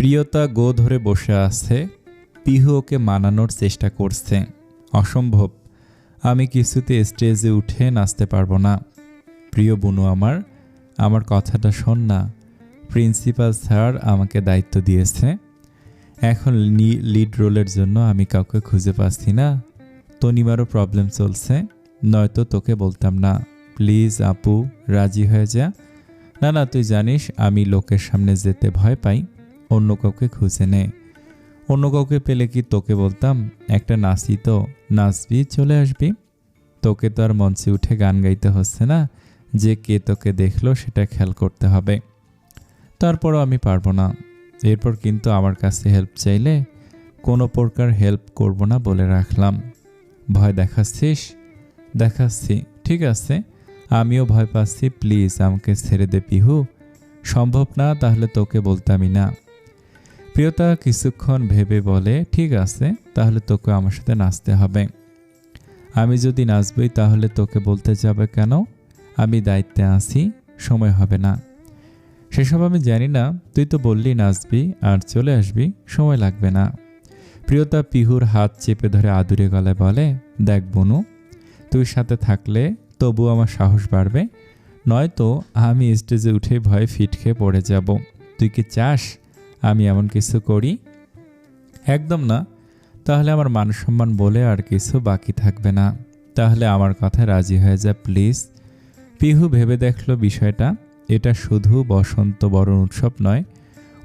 প্রিয়তা গো ধরে বসে আছে। পিহু ওকে মানানোর চেষ্টা করছে। অসম্ভব, আমি কিছুতে স্টেজে উঠে নাচতে পারবো না। প্রিয় বুনু আমার কথাটা শোন না। প্রিন্সিপাল স্যার আমাকে দায়িত্ব দিয়েছে। এখন লিড রোলের জন্য আমি কাউকে খুঁজে পাচ্ছি না। তনিমারও প্রবলেম চলছে, নয়তো তোকে বলতাম না। প্লিজ আপু, রাজি হয়ে যা। না, তুই জানিস আমি লোকের সামনে যেতে ভয় পাই। অন্য কাউকে খুঁজে নে। অন্য কাউকে পেলে কি তোকে বলতাম একটা নাচি তো, নাচবি, চলে আসবি। তোকে তো আর মঞ্চে উঠে গান গাইতে হচ্ছে না যে কে তোকে দেখলো সেটা খেয়াল করতে হবে। তারপরও আমি পারবো না। এরপর কিন্তু আমার কাছে হেল্প চাইলে কোনো প্রকার হেল্প করব না বলে রাখলাম। ভয় দেখাচ্ছিস? দেখাচ্ছি, ঠিক আছে। আমিও ভয় পাচ্ছি, প্লিজ আমাকে ছেড়ে দে পিহু। সম্ভব না তাহলে তোকে বলতামই না। প্রিয়তা কিছুক্ষণ ভেবে বলে, ঠিক আছে, তাহলে তোকে আমার সাথে নাচতে হবে। আমি যদি নাচবই তাহলে তোকে বলতে যাবে কেন? আমি দায়িত্বে আছি, সময় হবে না। সেসব আমি জানি না, তুই তো বললি নাচবি আর চলে আসবি, সময় লাগবে না। প্রিয়তা পিহুর হাত চেপে ধরে আদুরে গলায় বলে, দেখ বনু, তুই সাথে থাকলে তবু আমার সাহস বাড়বে, নয়তো আমি স্টেজে উঠে ভয়ে ফিট খেয়ে পড়ে যাব। তুই কি চাস আমি এমন কিছু করি? একদম না। তাহলে আমার মান সম্মান বলে আর কিছু বাকি থাকবে না। তাহলে আমার কথায় রাজি হয়ে যা প্লিজ। পিহু ভেবে দেখলো বিষয়টা। এটা শুধু বসন্ত বরণ উৎসব নয়,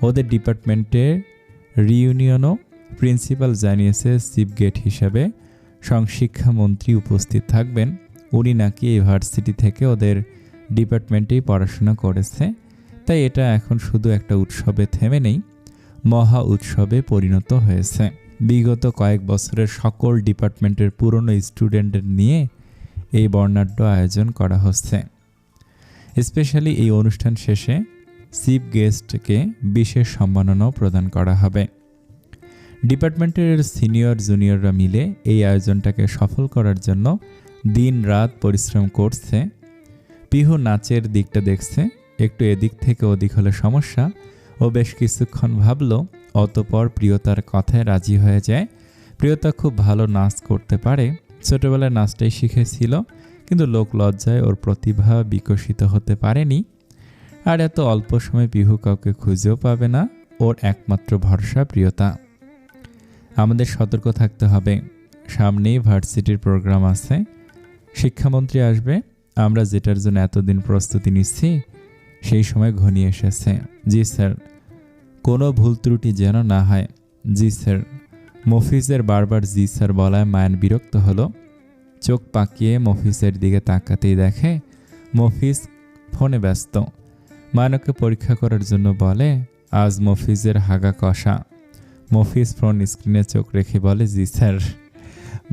ওদের ডিপার্টমেন্টের রিইউনিয়নও। প্রিন্সিপাল জানিয়েছে চিফ গেস্ট হিসেবে শিক্ষামন্ত্রী উপস্থিত থাকবেন। উনি নাকি ইউনিভার্সিটি থেকে ওদের ডিপার্টমেন্টেই পড়াশোনা করেছে। তাই এটা এখন শুধু একটা উৎসবে থেমে নেই, মহা উৎসবে পরিণত হয়েছে। বিগত কয়েক বছরের সকল ডিপার্টমেন্টের পুরনো স্টুডেন্টদের নিয়ে এই বর্ণাঢ্য আয়োজন করা হচ্ছে। স্পেশালি এই অনুষ্ঠান শেষে চিফ গেস্টকে বিশেষ সম্মাননাও প্রদান করা হবে। ডিপার্টমেন্টের সিনিয়র জুনিয়ররা মিলে এই আয়োজনটাকে সফল করার জন্য দিন রাত পরিশ্রম করছে। পিহু নাচের দিকটা দেখছে, একটু এদিক থেকে ওদিক হলে সমস্যা। ও বেশ কিছুক্ষণ ভাবল, অতপর প্রিয়তার কথায় রাজি হয়ে যায়। প্রিয়তা খুব ভালো নাচ করতে পারে, ছোটবেলায় নাচটাই শিখেছিল, কিন্তু লোক লজ্জায় ওর প্রতিভা বিকশিত হতে পারেনি। আর এত অল্প সময় পিহু কাউকে খুঁজেও পাবে না। ওর একমাত্র ভরসা প্রিয়তা। আমাদের সতর্ক থাকতে হবে, সামনেই ভার্সিটির প্রোগ্রাম আছে, শিক্ষামন্ত্রী আসবে। আমরা যেটার জন্য এতদিন প্রস্তুতি নিচ্ছি সেই সময় ঘনিয়ে এসেছে। জি স্যার, কোনো ভুল ত্রুটি যেন না হয়। জি স্যার। মফিজের বারবার জি স্যার বলায় মায়ান বিরক্ত হলো। চোখ পাকিয়ে মফিজের দিকে তাকাতেই দেখে মফিজ ফোনে ব্যস্ত। মায়ানকে পরীক্ষা করার জন্য বলে, আজ মফিজের হাগা কষা। মফিজ ফোন স্ক্রিনে চোখ রেখে বলে, জি স্যার।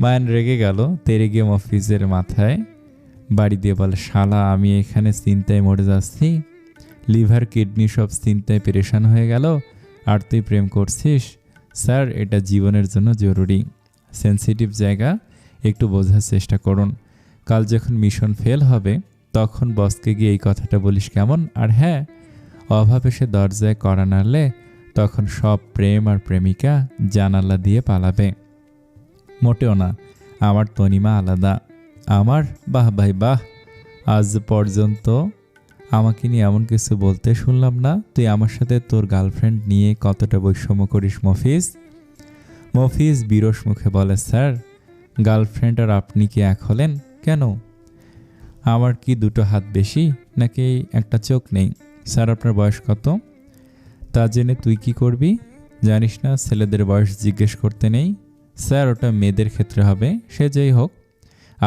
মায়ান রেগে গেল, তেরে গিয়ে মফিজের মাথায় বাড়ি দিয়ে বলে, শালা, আমি এখানে চিন্তায় মরে যাচ্ছি, লিভার কিডনি সব চিন্তায় পেরেশান হয়ে গেল, আর তুই প্রেম করছিস? স্যার, এটা জীবনের জন্য জরুরি, সেন্সিটিভ জায়গা, একটু বোঝার চেষ্টা করুন। কাল যখন মিশন ফেল হবে তখন বসকে গিয়ে এই কথাটা বলিস কেমন? আর হ্যাঁ, অভাবে সে দরজায় কড়া নাড়লে তখন সব প্রেম আর প্রেমিকা জানালা দিয়ে পালাবে। মোটেও না, আমার তনিমা আলাদা। আমার? বাহ ভাই বাহ, আজ পর্যন্ত আমাকে নিয়ে এমন কিছু বলতে শুনলাম না। তুই আমার সাথে তোর গার্লফ্রেন্ড নিয়ে কতটা বৈষম্য করিস মফিজ? মফিজ বিরস মুখে বলে, স্যার, গার্লফ্রেন্ড আর আপনি কি এক হলেন? কেন? আমার কি দুটো হাত বেশি নাকি একটা চোখ নেই? স্যার, আপনার বয়স কত? তা জেনে তুই কি করবি? জানিস না ছেলেদের বয়স জিজ্ঞেস করতে নেই? স্যার, ওটা মেয়েদের ক্ষেত্রে হবে। সে যেই হোক,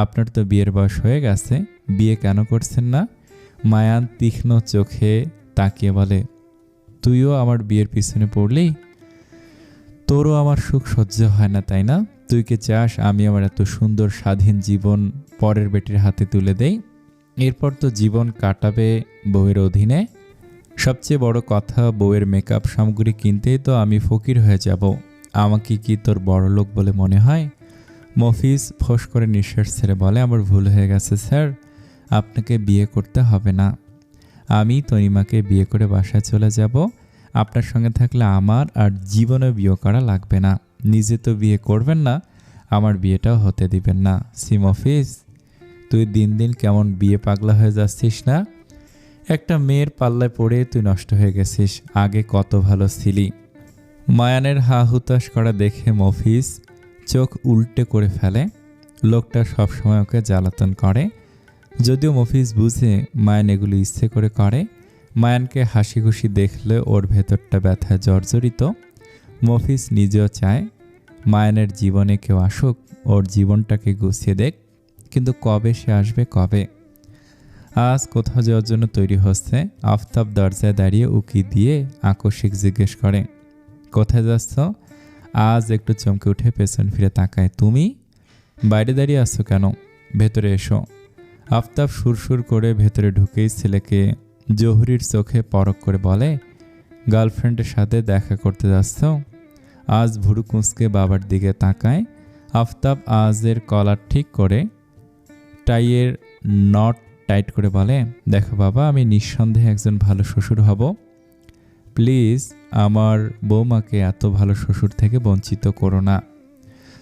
আপনার তো বিয়ের বয়স হয়ে গেছে, বিয়ে কেন করছেন না? মায়ান তীক্ষ্ণ চোখে তাকিয়ে বলে, তুইও আমার বিয়ের পিছনে পড়লি? তোরও আমার সুখ সহ্য হয় না, তাই না? তুই কি চাস আমি আমার এত সুন্দর স্বাধীন জীবন পরের বেটির হাতে তুলে দেই? এরপর তো জীবন কাটাবে বউয়ের অধীনে। সবচেয়ে বড় কথা, বউয়ের মেকআপ সামগ্রী কিনতেই তো আমি ফকির হয়ে যাব। আমাকে কি তোর বড়লোক বলে মনে হয়? মফিজ ফোঁস করে নিঃশ্বাস ছেড়ে বলে, আমার ভুল হয়ে গেছে স্যার, আপনাকে বিয়ে করতে হবে না। আমি তনিমাকে বিয়ে করে বাসায় চলে যাব। আপনার সঙ্গে থাকলে আমার আর জীবনে বিয়ে করা লাগবে না। নিজে তো বিয়ে করবেন না, আমার বিয়েটাও হতে দিবেন না। সি মফিজ, তুই দিন দিন কেমন বিয়ে পাগলা হয়ে যাচ্ছিস না? একটা মেয়ের পাল্লায় পড়ে তুই নষ্ট হয়ে গেছিস। আগে কত ভালো ছিলি। মায়ানের হা হুতাশ করা দেখে মফিজ চোখ উল্টে করে ফেলে। লোকটা সবসময় ওকে জ্বালাতন করে। যদিও মফিজ বুঝে মায়ান এগুলো ইচ্ছে করে করে। মায়ানকে হাসি খুশি দেখলে ওর ভেতরটা ব্যথায় জর্জরিত। মফিজ নিজেও চায় মায়ানের জীবনে কেউ আসুক, ওর জীবনটাকে গুছিয়ে দেখ। কিন্তু কবে সে আসবে, কবে? আজ কোথাও যাওয়ার জন্য তৈরি হচ্ছে। আফতাব দরজায় দাঁড়িয়ে উকি দিয়ে আকস্মিক জিজ্ঞেস করে, কোথায় যাচ্ছ? আজ একটু চমকে উঠে পেছন ফিরে তাকায়। তুমি বাইরে দাঁড়িয়ে আসছো কেন? ভেতরে এসো। আফতাব সুরসুর করে ভেতরে ঢুকেই ছেলেকে জহুরির চোখে পরখ করে বলে, গার্লফ্রেন্ডের সাথে দেখা করতে যাচ্ছ? আজ ভুরু কুঁচকে বাবার দিকে তাকায়। আফতাব আজের কলার ঠিক করে টাইয়ের নট টাইট করে বলে, দেখো বাবা, আমি নিঃসন্দেহে একজন ভালো শ্বশুর হব। প্লিজ আমার বৌমাকে এত ভালো শ্বশুর থেকে বঞ্চিত করো না।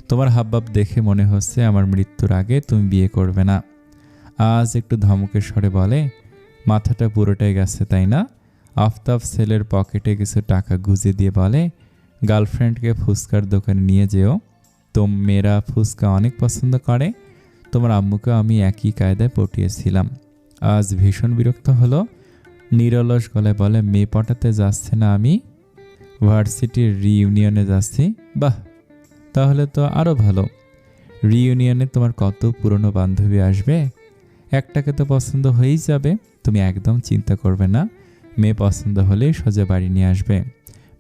তোমার হাবভাব দেখে মনে হচ্ছে আমার মৃত্যুর আগে তুমি বিয়ে করবে না। আজ একটু ধমকের স্বরে বলে, মাথাটা পুরোটাই গেছে তাই না? আফতাব ছেলের পকেটে কিছু টাকা গুজে দিয়ে বলে, গার্লফ্রেন্ডকে ফুচকার দোকানে নিয়ে যেও। তো মেয়েরা ফুচকা অনেক পছন্দ করে। তোমার আম্মুকে আমি একই কায়দায় পটিয়েছিলাম। আজ ভীষণ বিরক্ত হলো। নিরলস গলায় বলে, মেয়ে পটাতে যাচ্ছে না আমি, ভার্সিটির রিইউনিয়নে যাচ্ছি। বাহ, তাহলে তো আরও ভালো। রিইউনিয়নে তোমার কত পুরনো বান্ধবী আসবে, একটাকে তো পছন্দ হয়েই যাবে। তুমি একদম চিন্তা করবে না, মেয়ে পছন্দ হলেই সোজা বাড়ি নিয়ে আসবে।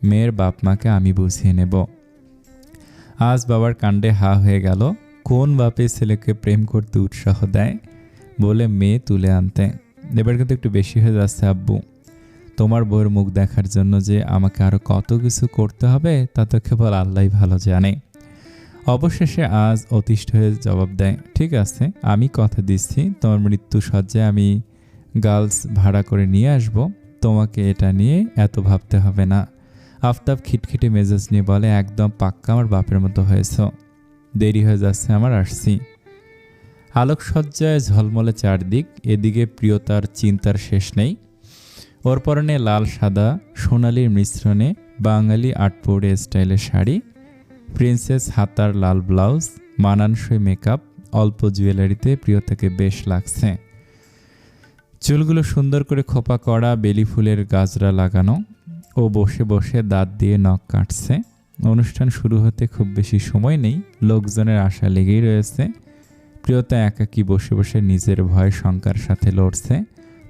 মেয়ের বাপ মাকে আমি বুঝিয়ে নেব। আজ বাবার কাণ্ডে হা হয়ে গেল। কোন বাপে ছেলেকে প্রেম করতে উৎসাহ দেয় বলে মেয়ে তুলে আনতে? এবার কিন্তু একটু বেশি হয়ে যাচ্ছে আব্বু। তোমার বউয়ের মুখ দেখার জন্য যে আমাকে আরও কত কিছু করতে হবে তা তো কেবল আল্লাহই ভালো জানে। অবশেষে আজ অতিষ্ঠ হয়ে জবাব দেয়, ঠিক আছে, আমি কথা দিচ্ছি, তোমার মৃত্যু সজ্জায় আমি গার্লস ভাড়া করে নিয়ে আসব। তোমাকে এটা নিয়ে এত ভাবতে হবে না। আফতাব খিটখিটে মেজাজ নিয়ে বলে, একদম পাক্কা আমার বাপের মতো হয়েছ। দেরি হয়ে যাচ্ছে আমার, আসছি। আলোকসজ্জায় ঝলমলে চারদিক। এদিকে প্রিয়তার চিন্তার শেষ নেই। ওর পরনে লাল সাদা সোনালির মিশ্রণে বাঙালি আটপৌরে স্টাইলের শাড়ি, প্রিন্সেস হাতার লাল ব্লাউজ, মানানসই মেকআপ, অল্প জুয়েলারিতে প্রিয়তাকে বেশ লাগছে। চুলগুলো সুন্দর করে খোপা করা, বেলি ফুলের গাজরা লাগানো। ও বসে বসে দাঁত দিয়ে নখ কাটছে। অনুষ্ঠান শুরু হতে খুব বেশি সময় নেই, লোকজনের আশা লেগেই রয়েছে। প্রিয়তা একাকী বসে বসে নিজের ভয় শঙ্কার সাথে লড়ছে।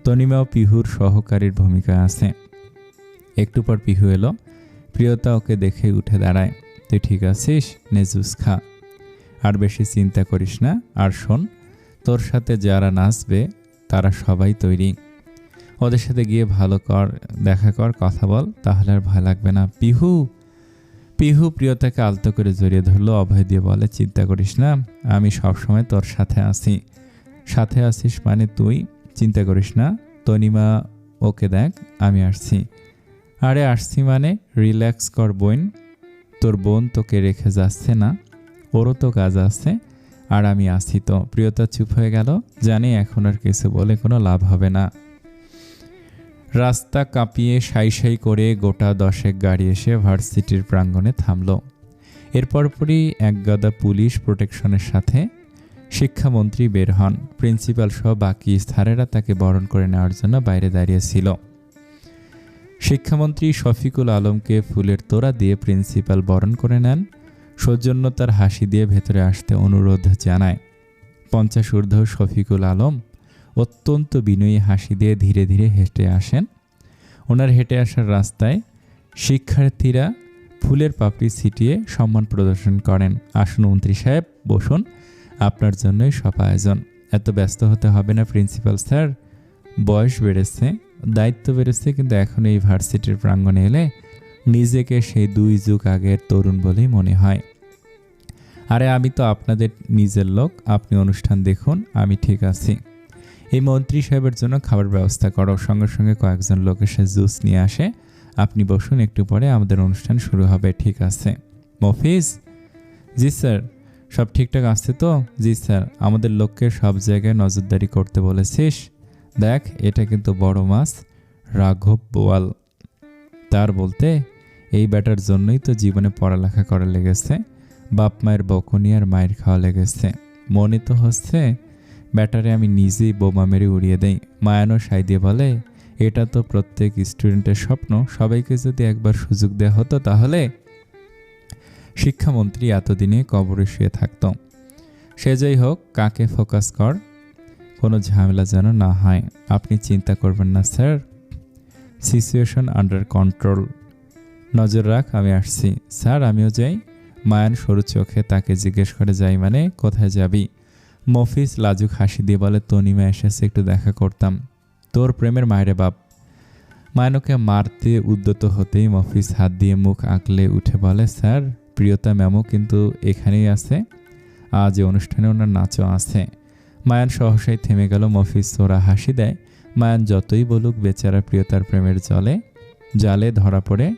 তনিমাও পিহুর সহকারীর ভূমিকায় আছে। একটু পর পিহু এলো। প্রিয়তা ওকে দেখে উঠে দাঁড়ায়। তুই ঠিক আছিস? নে জুস খা, আর বেশি চিন্তা করিস না। আর শোন, তোর সাথে যারা নাচবে তারা সবাই তৈরি। ওদের সাথে গিয়ে ভালো কর, দেখা কর, কথা বল, তাহলে আর ভয় লাগবে না। পিহু পিহু প্রিয়তাকে আলতো করে জড়িয়ে ধরলো, অভয় দিয়ে বলে, চিন্তা করিস না, আমি সবসময় তোর সাথে আছি। সাথে আছিস মানে তুই চিন্তা করিস না। তনিমা, ওকে দেখ, আমি আসছি। আরে আসছি মানে রিল্যাক্স কর বোন, তোর বোন তোকে রেখে যাচ্ছে না, ওরও তো কাজ আছে, আর আমি আছি তো। প্রিয়তা চুপ হয়ে গেল। জানি এখন আর কিছু বলে কোনো লাভ হবে না। রাস্তা কাঁপিয়ে সাই সাই করে গোটা 10 গাড়ি এসে ভার্সিটির প্রাঙ্গণে থামল। এরপরই এক গাদা পুলিশ প্রোটেকশনের সাথে শিক্ষামন্ত্রী বের হন। প্রিন্সিপাল সহ বাকি স্যারেরা তাকে বরণ করে নেওয়ার জন্য বাইরে দাঁড়িয়েছিল। শিক্ষামন্ত্রী শফিকুল আলমকে ফুলের তোড়া দিয়ে প্রিন্সিপাল বরণ করে নেন। সৌজন্যতার হাসি দিয়ে ভেতরে আসতে অনুরোধ জানায়। 50 ঊর্ধ্ব শফিকুল আলম অত্যন্ত বিনয়ী হাসি দিয়ে ধীরে ধীরে হেঁটে আসেন। ওনার হেঁটে আসার রাস্তায় শিক্ষার্থীরা ফুলের পাপড়ি ছিটিয়ে সম্মান প্রদর্শন করেন। আসুন মন্ত্রী সাহেব, বসুন, আপনার জন্যই সব আয়োজন। এত ব্যস্ত হতে হবে না প্রিন্সিপাল স্যার, বয়স বেড়েছে, দায়িত্ব বেড়েছে, কিন্তু এখন এই ভার্সিটির প্রাঙ্গণে এলে নিজেকে সেই 2 যুগ আগের তরুণ বলেই মনে হয়। আরে আমি তো আপনাদের নিজের লোক, আপনি অনুষ্ঠান দেখুন, আমি ঠিক আছি। এই মন্ত্রী সাহেবের জন্য খাবার ব্যবস্থা করো। সঙ্গে সঙ্গে কয়েকজন লোক এসে জুস নিয়ে আসে আপনি বসুন, একটু পরে আমাদের অনুষ্ঠান শুরু হবে। ঠিক আছে। মফিজ: জি স্যার। সব ঠিকঠাক আছে তো? জি স্যার। আমাদের লোককে সব জায়গায় নজরদারি করতে বলেছিস? দেখ, এটা কিন্তু বড় মাছ, রাঘব বোয়াল। তার বলতে এই ব্যাটার জন্যই তো জীবনে পড়ালেখা করা লেগেছে, বাপ মায়ের বকুনি আর মায়ের খাওয়া লেগেছে। মনে তো হচ্ছে ব্যাটারে আমি নিজেই বোমা মেরে উড়িয়ে দেই। মায়ানো সাই দিয়ে বলে, এটা তো প্রত্যেক স্টুডেন্টের স্বপ্ন, সবাইকে যদি একবার সুযোগ দেওয়া হতো তাহলে। শিক্ষামন্ত্রী এতদিনে কবরে শুয়ে থাকত। সে যাই হোক, কাকে ফোকাস কর, কোনো ঝামেলা যেন না হয়। আপনি চিন্তা করবেন না স্যার, সিচুয়েশন আন্ডার কন্ট্রোল। নজর রাখ, আমি আসছি। স্যার আমিও যাই। মায়ান সরু চোখে তাকে জিজ্ঞেস করে, যাই মানে? কোথায় যাবি? মফিজ লাজুক হাসি দিয়ে বলে, তনিমা এসেছে, একটু দেখা করতাম। তোর প্রেমের মায়েরে বাপ। মায়ানকে মারতে উদ্যত হতেই মফিজ হাত দিয়ে মুখ আঁকলে উঠে বলে, স্যার প্রিয়তা ম্যামও কিন্তু এখানেই আছে, আজ এই অনুষ্ঠানে ওনার নাচও আছে। মায়ান সহসাই থেমে গেল। মফিজ ওরা হাসি দেয়। মায়ান যতই বলুক, বেচারা প্রিয়তার প্রেমের জালে ধরা পড়ে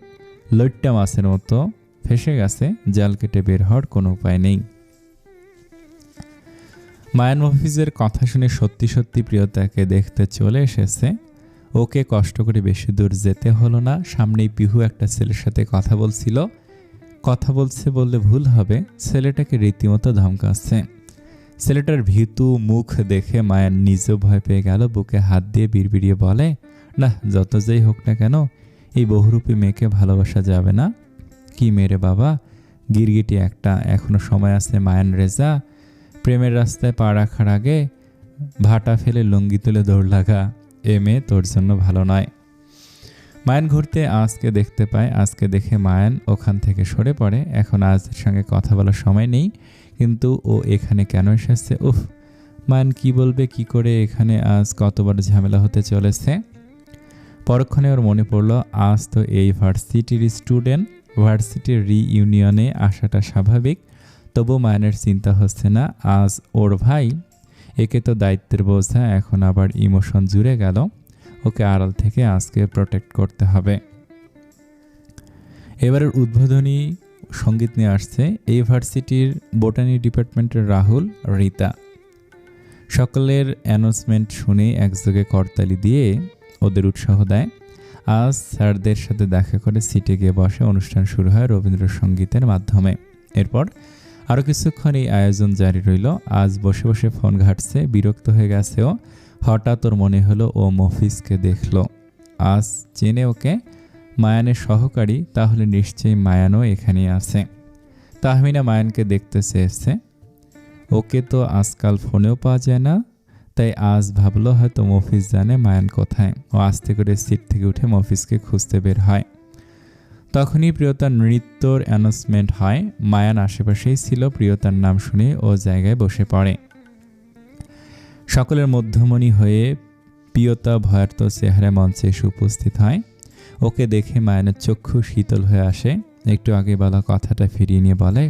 লইট্টা মাছের মতো ফেসে গেছে। জাল কেটে বের হওয়ার কোনো উপায় নেই। মায়ান মফিজের কথা শুনে সত্যি সত্যি প্রিয়তাকে দেখতে চলে এসেছে। ওকে কষ্ট করে বেশি দূর যেতে হলো না। সামনেই পিহু একটা ছেলের সাথে কথা বলছে বললে ভুল হবে, ছেলেটাকে রীতিমতো ধমকাচ্ছে। ছেলেটার ভীতু মুখ দেখে মায়ান নিজেও ভয় পেয়ে গেল। বুকে হাত দিয়ে বিড়বিড়িয়ে বলে, না, যত যাই হোক না কেন, এই বহুরূপী মেয়েকে ভালোবাসা যাবে না। কি মেরে বাবা, গিরগিটি একটা, এখনো সময় আছে। মায়ান রেজা, প্রেমের রাস্তায় পা রাখার আগে ভাটা ফেলে লুঙ্গি তুলে দৌড় লাগা। এ মেয়ে তোর জন্য ভালো নয়। মায়ান ঘুরতে আজকে দেখতে পায়। আজকে দেখে মায়ান ওখান থেকে সরে পড়ে। এখন আজের সঙ্গে কথা বলার সময় নেই, কিন্তু ও এখানে কেন এসেছে? উফ, মায়ান কি বলবে, কি করে এখানে আজ কতবার ঝামেলা হতে চলেছে। পরক্ষণে ওর মনে পড়ল, আজ তো এই ভার্সিটির স্টুডেন্ট, ভার্সিটির রিইউনিয়নে আসাটা স্বাভাবিক। তবু মায়ানের চিন্তা হচ্ছে না, আজ ওর ভাই, একে তো দায়িত্বের বোঝা, এখন আবার ইমোশন জুড়ে গেল। ওকে আড়াল থেকে আজকে প্রোটেক্ট করতে হবে। এবারের উদ্বোধনী সঙ্গীত নিয়ে আসছে এই ভার্সিটির বোটানি ডিপার্টমেন্টের রাহুল, রীতা। সকলের অ্যানাউন্সমেন্ট শুনে একযোগে করতালি দিয়ে ওদের উৎসাহ দেয়। আজ স্যারদের সাথে দেখা করে সিটে গিয়ে বসে। অনুষ্ঠান শুরু হয় রবীন্দ্রসঙ্গীতের মাধ্যমে। এরপর আরও কিছুক্ষণ এই আয়োজন জারি রইল। আজ বসে বসে ফোন ঘাটছে, বিরক্ত হয়ে গেছেও। হঠাৎ ওর মনে হলো ও মফিজকে দেখল। আজ চেনে ওকে, মায়ানের সহকারী, তাহলে নিশ্চয়ই মায়ানও এখানেই আছে। তাহমিনা মায়ানকে দেখতে চেয়েছে। ওকে তো আজকাল ফোনেও পাওয়া যায় না, তাই আজ ভাবলো হয়তো মফিজ জানে মায়ান কোথায়। ও আস্তে করে সিট থেকে উঠে মফিজকে খুঁজতে বের হয়। তখনই প্রিয়তার নৃত্যর অ্যানাউন্সমেন্ট হয়। মায়ান আশেপাশেই ছিল। প্রিয়তার নাম শুনে ও জায়গায় বসে পড়ে। সকলের মধ্যমণি হয়ে প্রিয়তা ভয়ার্ত চেহারা মঞ্চে এসে উপস্থিত হয়। ওকে দেখে মায়ানের চক্ষু শীতল হয়ে আসে। একটু আগে বলা কথাটা ফিরিয়ে নিয়ে বলে,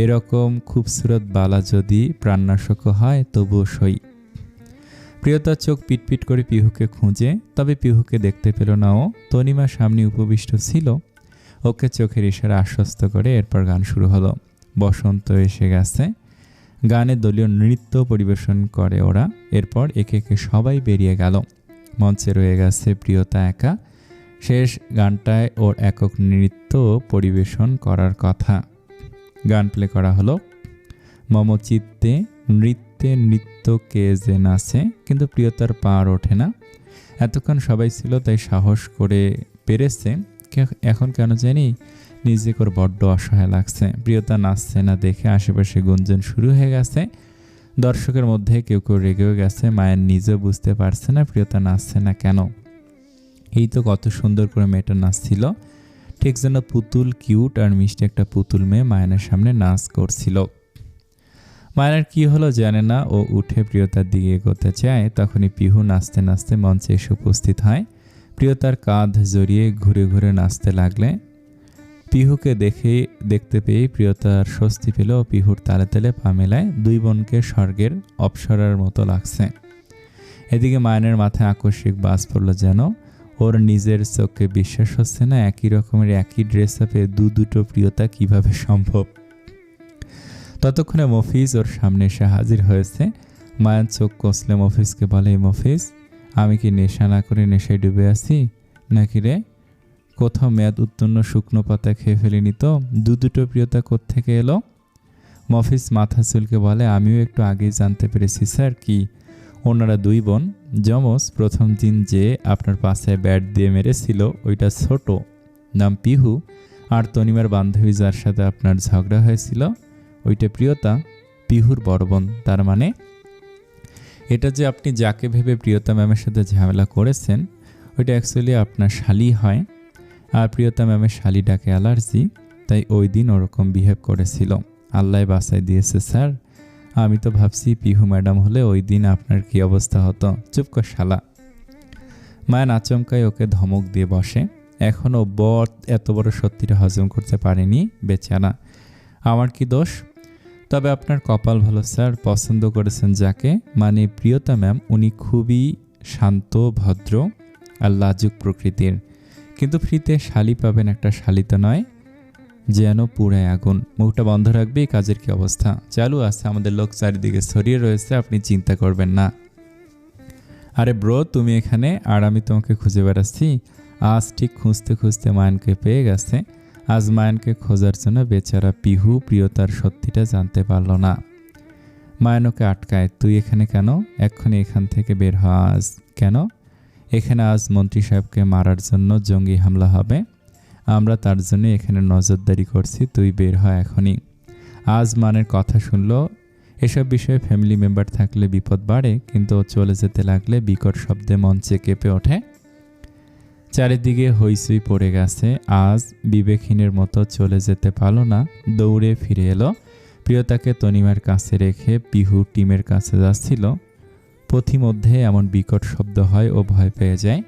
এরকম খুবসুরত বালা যদি প্রাণনাশক হয় তবুও সই। প্রিয়তার চোখ পিটপিট করে পিহুকে খুঁজে, তবে পিহুকে দেখতে পেল না ও। তনিমা সামনে উপবিষ্ট ছিল। ওকে চোখের ইশারা আশ্বস্ত করে এরপর গান শুরু হলো। বসন্ত এসে গেছে। গানে দলীয় নৃত্য পরিবেশন করে ওরা। এরপর একে একে সবাই বেরিয়ে গেল। মঞ্চে রয়ে গেছে প্রিয়তা একা। শেষ গানটায় ওর একক নৃত্য পরিবেশন করার কথা। গান প্লে করা হলো। মম চিত্তে নৃত্যে নৃত্য কে যে নাচে, কিন্তু প্রিয়তার পা আর ওঠে না। এতক্ষণ সবাই ছিল তাই সাহস করে পেরেছে, এখন কেন জানি নিজেকে ওর বড্ড অসহায় লাগছে। প্রিয়তা নাচছে না দেখে আশেপাশে গুঞ্জন শুরু হয়ে গেছে। দর্শকের মধ্যে কেউ কেউ রেগেও গেছে। মায়ের নিজেও বুঝতে পারছে না প্রিয়তা নাচছে না কেন। এই তো কত সুন্দর করে মেয়েটা নাচছিল, ঠিক যেন পুতুল, কিউট আর মিষ্টি একটা পুতুল মেয়ে মায়ানের সামনে নাচ করছিল। মায়ানের কি হলো জানে না। ও উঠে প্রিয়তার দিকে এগোতে চায়, তখনই পিহু নাচতে নাচতে মঞ্চে এসে উপস্থিত হয়। প্রিয়তার কাঁধ জড়িয়ে ঘুরে ঘুরে নাচতে লাগলে। পিহুকে দেখতে পেয়ে প্রিয়তার স্বস্তি পেল। পিহুর তালে তালে পা মেলায়। দুই বোনকে স্বর্গের অপ্সরার মতো লাগছে। এদিকে মায়ানের মাথায় আকস্মিক বাজ পড়ল যেন। ওর নিজের চোখে বিশ্বাস হচ্ছে না, একই রকমের একই ড্রেস আপে দুটো প্রিয়তা কিভাবে সম্ভব। ততক্ষণে মফিজ ওর সামনে এসে হাজির হয়েছে। মায়ান চোখ কষলে মফিজকে বলে, মফিজ, আমি কি নেশা না করে নেশায় ডুবে আছি নাকি রে? কোথাও মেয়াদ উত্তীর্ণ শুকনো পাতা খেয়ে ফেলিনি তো? দুটো প্রিয়তা কোত্থেকে এলো? মফিজ মাথা চুলকে বলে, আমিও একটু আগেই জানতে পেরেছি স্যার। কি? ওনারা দুই বোন যমজ। প্রথম দিন যে আপনার পাশে ব্যাট দিয়ে মেরেছিল ওইটা ছোট, নাম পিহু। আর তনিমার বান্ধবী যার সাথে আপনার ঝগড়া হয়েছিল ওইটা প্রিয়তা, পিহুর বড় বোন। তার মানে এটা যে আপনি যাকে ভেবে প্রিয়তা ম্যামের সাথে ঝামেলা করেছেন ওইটা অ্যাকচুয়ালি আপনার শালি হয়। আর প্রিয়তা ম্যামের শালি ডাকে অ্যালার্জি, তাই ওই দিন ওরকম বিহেভ করেছিল। আল্লাহ বাসায় দিয়েছে স্যার। আমি তো ভাবছি পিহু ম্যাডাম হলে ওই দিন আপনার কি অবস্থা হতো। চুপ কর শালা। মায়ান আচমকায় ওকে ধমক দিয়ে বসে। এখনও এত বড় সত্যিটা হজম করতে পারেনি বেচারা। আমার কি দোষ? তবে আপনার কপাল ভালো স্যার, পছন্দ করেছেন যাকে, মানে প্রিয়তা ম্যাম। উনি খুবই শান্ত, ভদ্র আর লাজুক প্রকৃতির। কিন্তু ফ্রিতে শালি পাবেন, একটা শালি তো নয় যেন পুরায় আগুন। মুখটা বন্ধ রাখবে। কাজের কি অবস্থা? চালু আছে, আমাদের লোক চারিদিকে ছড়িয়ে রয়েছে, আপনি চিন্তা করবেন না। আরে ব্রো, তুমি এখানে আর আমি তোমাকে খুঁজে বেড়াচ্ছি। আজ ঠিক খুঁজতে খুঁজতে মায়ানকে পেয়ে গেছে। আজ মায়ানকে খোঁজার জন্য বেচারা পিহু প্রিয়তার সত্যিটা জানতে পারল না। মায়ান ওকে আটকায়, তুই এখানে কেন? এক্ষুনি এখান থেকে বের হ। আজ কেন? এখানে আজ মন্ত্রী সাহেবকে মারার জন্য জঙ্গি হামলা হবে, আমরা তার জন্য এখানে নজরদারি করছি। তুই বের হ এখনই। আজ মানের কথা শুনল। এসব বিষয়ে ফ্যামিলি মেম্বার থাকলে বিপদ বাড়ে, কিন্তু ও চলে যেতে লাগলে বিকট শব্দে মঞ্চে কেঁপে ওঠে। চারিদিকে হইচই পড়ে গেছে। আজ বিবেকহীনের মতো চলে যেতে পারল না, দৌড়ে ফিরে এলো। প্রিয়তাকে তনিমার কাছে রেখে পিহু টিমের কাছে যাচ্ছিল। পথিমধ্যে এমন বিকট শব্দ হয় ও ভয় পেয়ে যায়।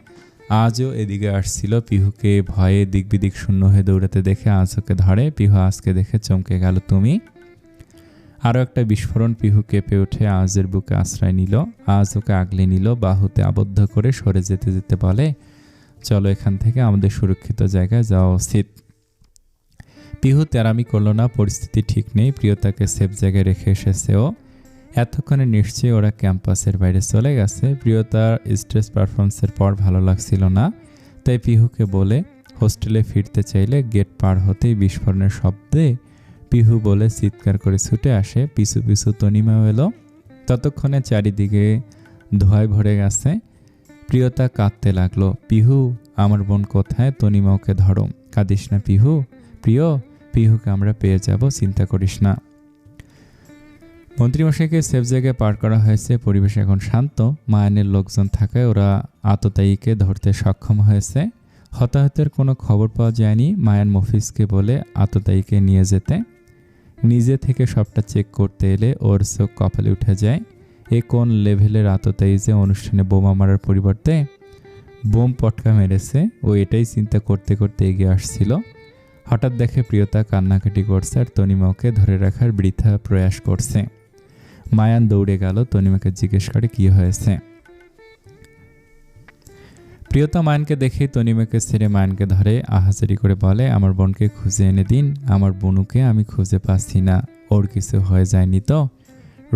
আজও এদিকে আসছিল। পিহুকে ভয়ে দিকবিদিক শূন্য হয়ে দৌড়াতে দেখে আজ ওকে ধরে। পিহু আজকে দেখে চমকে গেল। তুমি? আরও একটা বিস্ফোরণ। পিহু কেঁপে উঠে আজের বুকে আশ্রয় নিল। আজ ওকে আগলে নিল, বাহুতে আবদ্ধ করে সরে যেতে যেতে বলে, চলো এখান থেকে, আমাদের সুরক্ষিত জায়গায় যাওয়া উচিত। পিহু তেরামি করল না, পরিস্থিতি ঠিক নেই, প্রিয়তাকে সেফ জায়গায় রেখে এসেছে ও। এতক্ষণে নিশ্চয়ই ওরা ক্যাম্পাসের বাইরে চলে গেছে। প্রিয়তার স্টেজ পারফরমেন্সের পর ভালো লাগছিল না, তাই পিহুকে বলে হোস্টেলে ফিরতে চাইলে গেট পার হতেই বিস্ফোরণের শব্দে পিহু বলে চিৎকার করে ছুটে আসে। পিছু পিছু তনিমাও এলো। ততক্ষণে চারিদিকে ধোঁয়ায় ভরে গেছে। প্রিয়তা কাঁদতে লাগলো, পিহু আমার বোন কোথায়? তনিমা ওকে ধরো। কাঁদিস না পিহু। প্রিয়, পিহুকে আমরা পেয়ে যাব, চিন্তা করিস না। মন্ত্রীমশাইকে সেফ জায়গায় পার করা হয়েছে। পরিবেশ এখন শান্ত। মায়ানের লোকজন থাকায় ওরা আততায়ীকে ধরতে সক্ষম হয়েছে। হতাহতের কোনো খবর পাওয়া যায়নি। মায়ান মফিজকে বলে আততায়ীকে নিয়ে যেতে। নিজে থেকে সবটা চেক করতে এলে ওর চোখ কপালে উঠে যায়। এ কোন লেভেলের আততায়ী যে অনুষ্ঠানে বোমা মারার পরিবর্তে বোম পটকা মেরেছে। ও এটাই চিন্তা করতে করতে এগিয়ে আসছিল। হঠাৎ দেখে প্রিয়তা কান্নাকাটি করছে আর তনিমা ওকে ধরে রাখার বৃথা প্রয়াস করছে। মায়ান দৌড়ে গেল, তনিমাকে জিজ্ঞেস করে কি হয়েছে। প্রিয়তা মায়ানকে দেখেই তনিমাকে ছেড়ে মায়ানকে ধরে আহাজারি করে বলে, আমার বোনকে খুঁজে এনে দিন। আমার বোনুকে আমি খুঁজে পাচ্ছি না। ওর কিছু হয়ে যায়নি তো?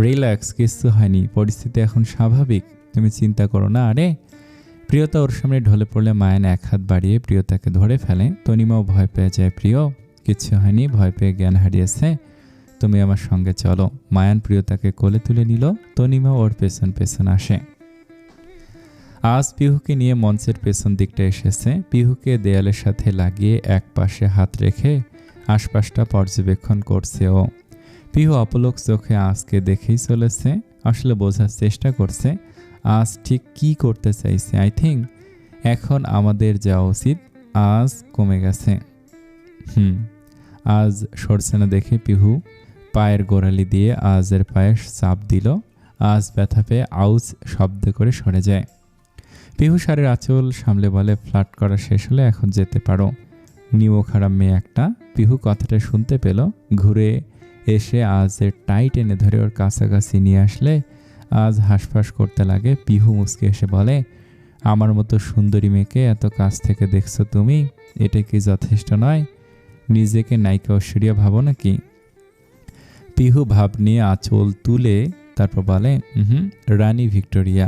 রিল্যাক্স, কিছু হয়নি, পরিস্থিতি এখন স্বাভাবিক, তুমি চিন্তা করো না। আরে প্রিয়তা ওর সামনে ঢলে পড়লে মায়ান এক হাত বাড়িয়ে প্রিয়তাকে ধরে ফেলে। তনিমাও ভয় পেয়ে যায়। প্রিয়, কিচ্ছু হয়নি, ভয় পেয়ে জ্ঞান হারিয়েছে, তুমি আমার সঙ্গে চলো। মায়ান প্রিয়তাকে কোলে তুলে নিল। তনিমা ওর পেছন পেছন আসে। আজ পিহুকে নিয়ে মঞ্চের পেছন দিকটা এসেছে। পিহুকে দেয়ালের সাথে লাগিয়ে এক পাশে হাত রেখে আশপাশটা পর্যবেক্ষণ করছে ও। পিহু অপলক চোখে আজকে দেখেই চলেছে। আসলে বোঝার চেষ্টা করছে আজ ঠিক কি করতে চাইছে। আই থিঙ্ক এখন আমাদের যাওয়া উচিত। আজ কমে গেছে। আজ সরছে না দেখে পিহু পায়ের গোড়ালি দিয়ে আজের পায়ে চাপ দিল। আজ ব্যথা পেয়ে আউজ শব্দ করে সরে যায়। পিহু শাড়ির আঁচল সামলে বলে, ফ্লার্ট করা শেষ হলে এখন যেতে পারো। নিও খারাপ মেয়ে একটা। পিহু কথাটা শুনতে পেল। ঘুরে এসে আজের টাইট এনে ধরে ওর কাছাকাছি নিয়ে আসলে আজ হাঁসফাঁস করতে লাগে। পিহু মুচকে এসে বলে, আমার মতো সুন্দরী মেয়েকে এত কাছ থেকে দেখছো তুমি, এটা কি যথেষ্ট নয়? নিজেকে নায়িকা ঐশ্বরিয়া ভাবো নাকি? পিহু ভাব নিয়ে আঁচল তুলে তারপর বলে, রানী ভিক্টোরিয়া।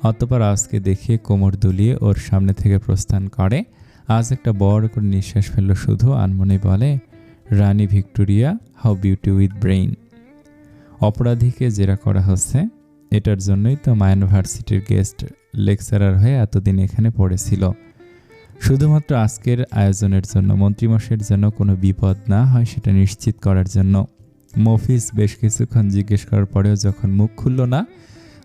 অতঃপর আজকে দেখিয়ে কোমর দুলিয়ে ওর সামনে থেকে প্রস্থান করে। আজ একটা বড় করে নিঃশ্বাস ফেলল শুধু, আনমনে বলে, রানী Victoria, how beauty with brain. অপরাধীকে জেরা করা হচ্ছে, এটার জন্যই তো মা ইউনিভার্সিটির গেস্ট লেকচারার হয়ে এতদিন এখানে পড়েছিল। শুধুমাত্র আজকের আয়োজনের জন্য, মন্ত্রীমশাইয়ের যেন কোনো বিপদ না হয় সেটা নিশ্চিত করার জন্য। মফিজ বেশ কিছুক্ষণ জিজ্ঞেস করার পরেও যখন মুখ খুলল না,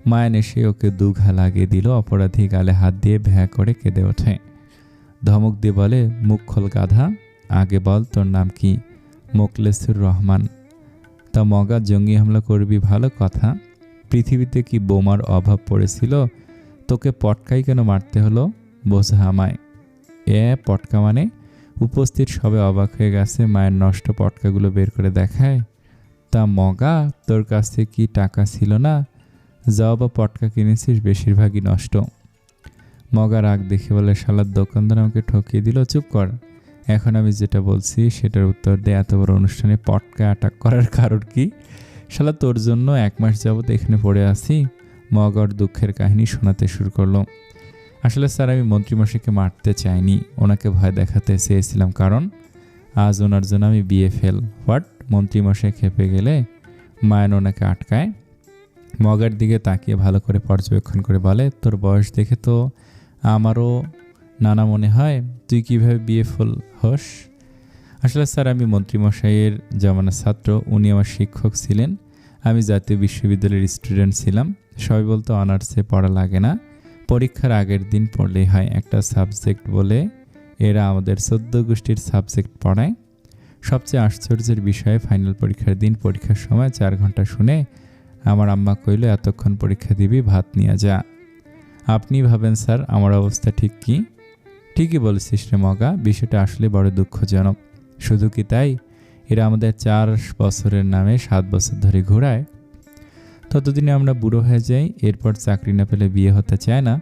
মায়ান এসে ওকে দুঘা লাগিয়ে দিল। অপরাধী গালে হাত দিয়ে ভ্যা করে কেঁদে ওঠে। ধমক দিয়ে বলে, মুখ খোল গাধা, আগে বল তোর নাম কি? মোকলেসুর রহমান। তা মগা জঙ্গি হামলা করবি ভালো কথা, পৃথিবীতে কি বোমার অভাব পড়েছিল? তোকে পটকাই কেন মারতে হলো? বোঝা আমায়। পটকা মানে? উপস্থিত সবে অবাক হয়ে গেছে। মায়ের নষ্ট পটকাগুলো বের করে দেখায়। তা মগা, তোর কাছে কি টাকা ছিল না? যাও বা পটকা কিনেছিস, বেশিরভাগই নষ্ট। মগা রাগ দেখে বলে, শালার দোকানদার আমাকে ঠকিয়ে দিল। চুপ কর, এখন আমি যেটা বলছি সেটার উত্তর দে। এত বড় অনুষ্ঠানে পটকা অ্যাটাক করার কারণ কি? শালা তোর জন্য 1 মাস যাবত এখানে পড়ে আছি। মগার দুঃখের কাহিনী শোনাতে শুরু করলো। আসলে স্যার, আমি মন্ত্রীমশাইকে মারতে চাইনি, ওনাকে ভয় দেখাতে চেয়েছিলাম, কারণ আজ ওনার জন্য আমি বিয়ে ফেল। হোয়াট? মন্ত্রীমশাই খেপে গেলে মায়ান ওনাকে আটকায়। মগার দিকে তাকিয়ে ভালো করে পর্যবেক্ষণ করে বলে, তোর বয়স দেখে তো আমারও নানা মনে হয়, তুই কিভাবে বিয়ে ফেল হস? আসলে স্যার, আমি মন্ত্রীমশাইয়ের জমানার ছাত্র, উনি আমার শিক্ষক ছিলেন। আমি জাতীয় বিশ্ববিদ্যালয়ের স্টুডেন্ট ছিলাম। সবাই বলতো অনার্সে পড়া লাগে না, পরীক্ষার আগের দিন পড়লেই হয়। একটা সাবজেক্ট বলে এরা আমাদের 14 গোষ্ঠীর সাবজেক্ট পড়ায়। সবচেয়ে আশ্চর্যের বিষয়, ফাইনাল পরীক্ষার দিন পরীক্ষার সময় 4 ঘন্টা শুনে আমার আম্মা কইল, এতক্ষণ পরীক্ষা দিবি, ভাত নিয়ে যা। আপনি ভাবেন স্যার আমার অবস্থা ঠিক কি? ঠিকই বলেছিস রে মগা, বিষয়টা আসলে বড় দুঃখজনক। শুধু কি তাই, এরা আমাদের 4 বছরের নামে 7 বছর ধরে ঘোরায়। ততদিনে আমরা বুড়ো হয়ে যাই, এরপর চাকরি না পেলে বিয়ে হতে চায় না।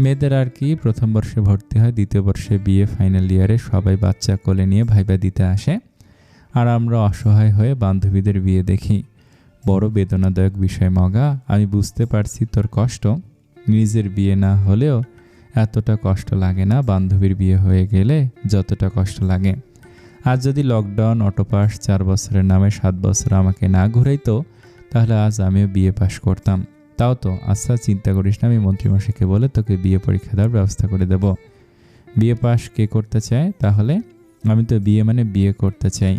মেয়েদের আর কি, প্রথম বর্ষে ভর্তি হয়, দ্বিতীয় বর্ষে বিয়ে, ফাইনাল ইয়ারে সবাই বাচ্চা কোলে নিয়ে ভাইবা দিতে আসে, আর আমরা অসহায় হয়ে বান্ধবীদের বিয়ে দেখি। বড় বেদনাদায়ক বিষয় মগা, আমি বুঝতে পারছি তোর কষ্ট। নিজের বিয়ে না হলেও এতটা কষ্ট লাগে না বান্ধবীর বিয়ে হয়ে গেলে যতটা কষ্ট লাগে। আজ যদি লকডাউন, অটোপাস, 4 বছরের নামে 7 বছর আমাকে না ঘুরাইতো, তাহলে আজ আমিও বিয়ে পাশ করতাম। তাও তো। আচ্ছা, চিন্তা করিস না, আমি মন্ত্রীমশাইকে বলে তোকে বিয়ে পরীক্ষা দেওয়ার ব্যবস্থা করে দেব। বিয়ে পাশ কে করতে চায় তাহলে? আমি তো বিয়ে মানে বিয়ে করতে চাই।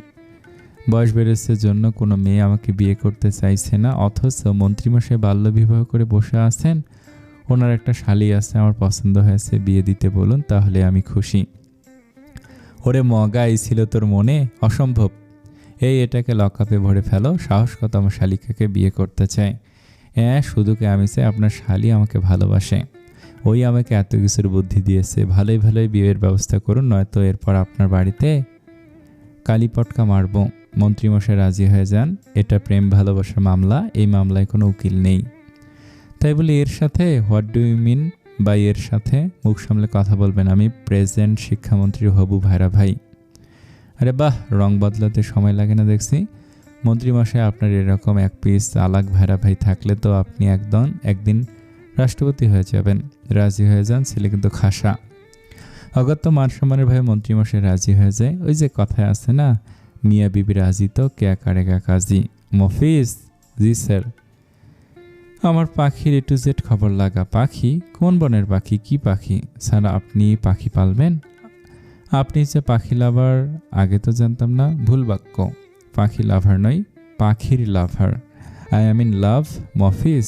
বয়স বেড়েছে জন্য কোনো মেয়ে আমাকে বিয়ে করতে চাইছে না, অথচ মন্ত্রীমশাই বাল্যবিবাহ করে বসে আছেন। ওনার একটা শালি আছে, আমার পছন্দ হয়েছে, বিয়ে দিতে বলুন, তাহলে আমি খুশি। ওরে মগা, এই ছিল তোর মনে? অসম্ভব। এটাকে লকআপে ভরে ফেলো। সাহস কত আমার শালিকাকে বিয়ে করতে চায়? শুধু কি আমি চাই, আপনার শালি আমাকে ভালোবাসে, ওই আমাকে এত কিছুর বুদ্ধি দিয়েছে। ভালোই ভালোই বিয়ের ব্যবস্থা করুন, নয়তো এরপর আপনার বাড়িতে কালীপটকা মারব। মন্ত্রীমশাই রাজি হয়ে যান। এটা প্রেম ভালোবাসার মামলা, এই মামলায় কোনো উকিল নেই। তাই বলে এর সাথে, what do you mean by এর সাথে? মুখ সামলে কথা বলবেন, আমি প্রেজেন্ট শিক্ষামন্ত্রী হবু ভাইরা ভাই। আরে বাহ, রং বদলাতে সময় লাগে না দেখছি। মন্ত্রীমশাই, আপনার এরকম এক পিস চালাক ভাইরা ভাই থাকলে তো আপনি একদিন রাষ্ট্রপতি হয়ে যাবেন। রাজি হয়ে যান, ছেলে কিন্তু খাসা। অগত্য মান সম্মানের ভাই মন্ত্রীমশাই রাজি হয়ে যায়। ওই যে কথায় আছে না, মিয়া বিবি রাজি তো কে কারেগা কাজী। মফিজ? জি স্যার। আমার পাখির A to Z খবর লাগা। পাখি? কোন বনের পাখি? কি পাখি? স্যার, আপনি পাখি পালবেন? আপনি যে পাখি লাভার, আগে তো জানতাম না। ভুল বাক্য, পাখি লাভার নয়, পাখির লাভার। I am in love Mofiz.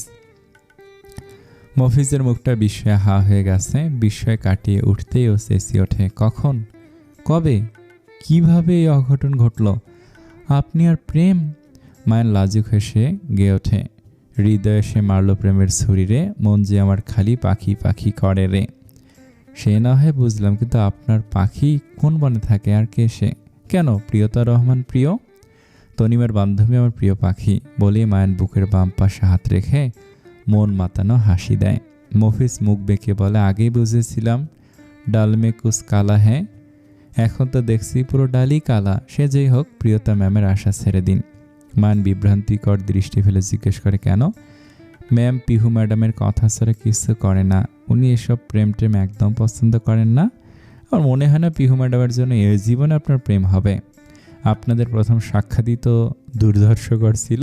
মফিজের মুখটা বিস্ময়ে হা হয়ে গেছে। বিস্ময় কাটিয়ে উঠতেই ও চেঁচিয়ে ওঠে, কখন, কবে, কিভাবে এই অঘটন ঘটল? আপনি আর প্রেম? মায়ের লাজুক হেসে গেয়ে ওঠে, হৃদয়ে সে মারল প্রেমের ছুরিরে, মন যে আমার খালি পাখি পাখি করে রে। সে না হয় বুঝলাম, কিন্তু আপনার পাখি কোন বনে থাকে আর কে সে? কেন, প্রিয়তা রহমান প্রিয়? তনিমার বান্ধবী আমার প্রিয় পাখি বলেই মায়ের বুকের বাম পাশে হাত রেখে মন মাতানো হাসি দেয়। মফিজ মুখ বেঁকে বলে, আগেই বুঝেছিলাম ডাল মে কুছ কালা হ্যাঁ, এখন তো দেখছি পুরো ডালই কালা। সে যেই হোক, প্রিয়তা ম্যামের আশা ছেড়ে দিন। মান বিভ্রান্তিকর দৃষ্টি ফেলে জিজ্ঞেস করে, কেন? ম্যাম পিহু ম্যাডামের কথা ছাড়া কিছু করে না। উনি এসব প্রেম টেম একদম পছন্দ করেন না। আমার মনে হয় না পিহু ম্যাডামের জন্য এই জীবনে আপনার প্রেম হবে। আপনাদের প্রথম সাক্ষাৎই তো দুর্ধর্ষকর ছিল।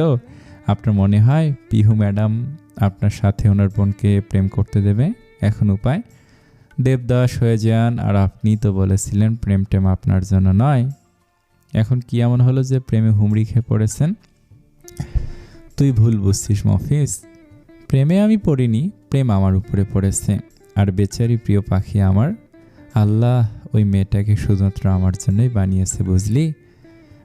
আপনার মনে হয় পিহু ম্যাডাম আপনার সাথে ওনার বোনকে প্রেম করতে দেবে? এখন উপায়, দেবদাস হয়ে যান। আর আপনি তো বলেছিলেন প্রেম টেম আপনার জন্য নয়। এখন কি এমন হলো যে প্রেমে হুমড়ি খেয়ে পড়েছেন? তুই ভুল বুঝছিস মফিজ, প্রেমে আমি পড়িনি, প্রেম আমার উপরে পড়েছে। আর বেচারি প্রিয় পাখি আমার, আল্লাহ ওই মেয়েটাকে শুধুমাত্র আমার জন্যই বানিয়েছে, বুঝলি?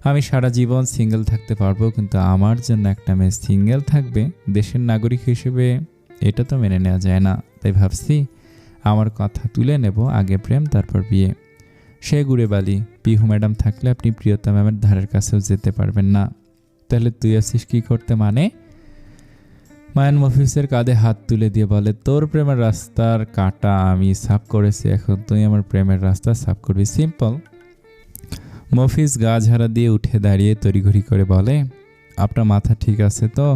আমি সারা জীবন সিঙ্গেল থাকতে পারবো, কিন্তু আমার জন্য একটা মেয়ে সিঙ্গেল থাকবে দেশের নাগরিক হিসেবে, এটা তো মেনে নেওয়া যায় না। তাই ভাবছি আমার কথা তুলে নেব, আগে প্রেম তারপর বিয়ে। সে গুড়ে বালি, পিহু ম্যাডাম থাকলে আপনি প্রিয়তা ম্যামের ধারের কাছেও যেতে পারবেন না। তাহলে তুই আছিস কি করতে মানে? মায়ান মফিজের কাঁধে হাত তুলে দিয়ে বলে, তোর প্রেমের রাস্তার কাঁটা আমি সাফ করেছি, এখন তুই আমার প্রেমের রাস্তা সাফ করবি, সিম্পল। মফিজ গা ঝাড়া দিয়ে উঠে দাঁড়িয়ে তড়িঘড়ি করে বলে, আপনার মাথা ঠিক আছে তো?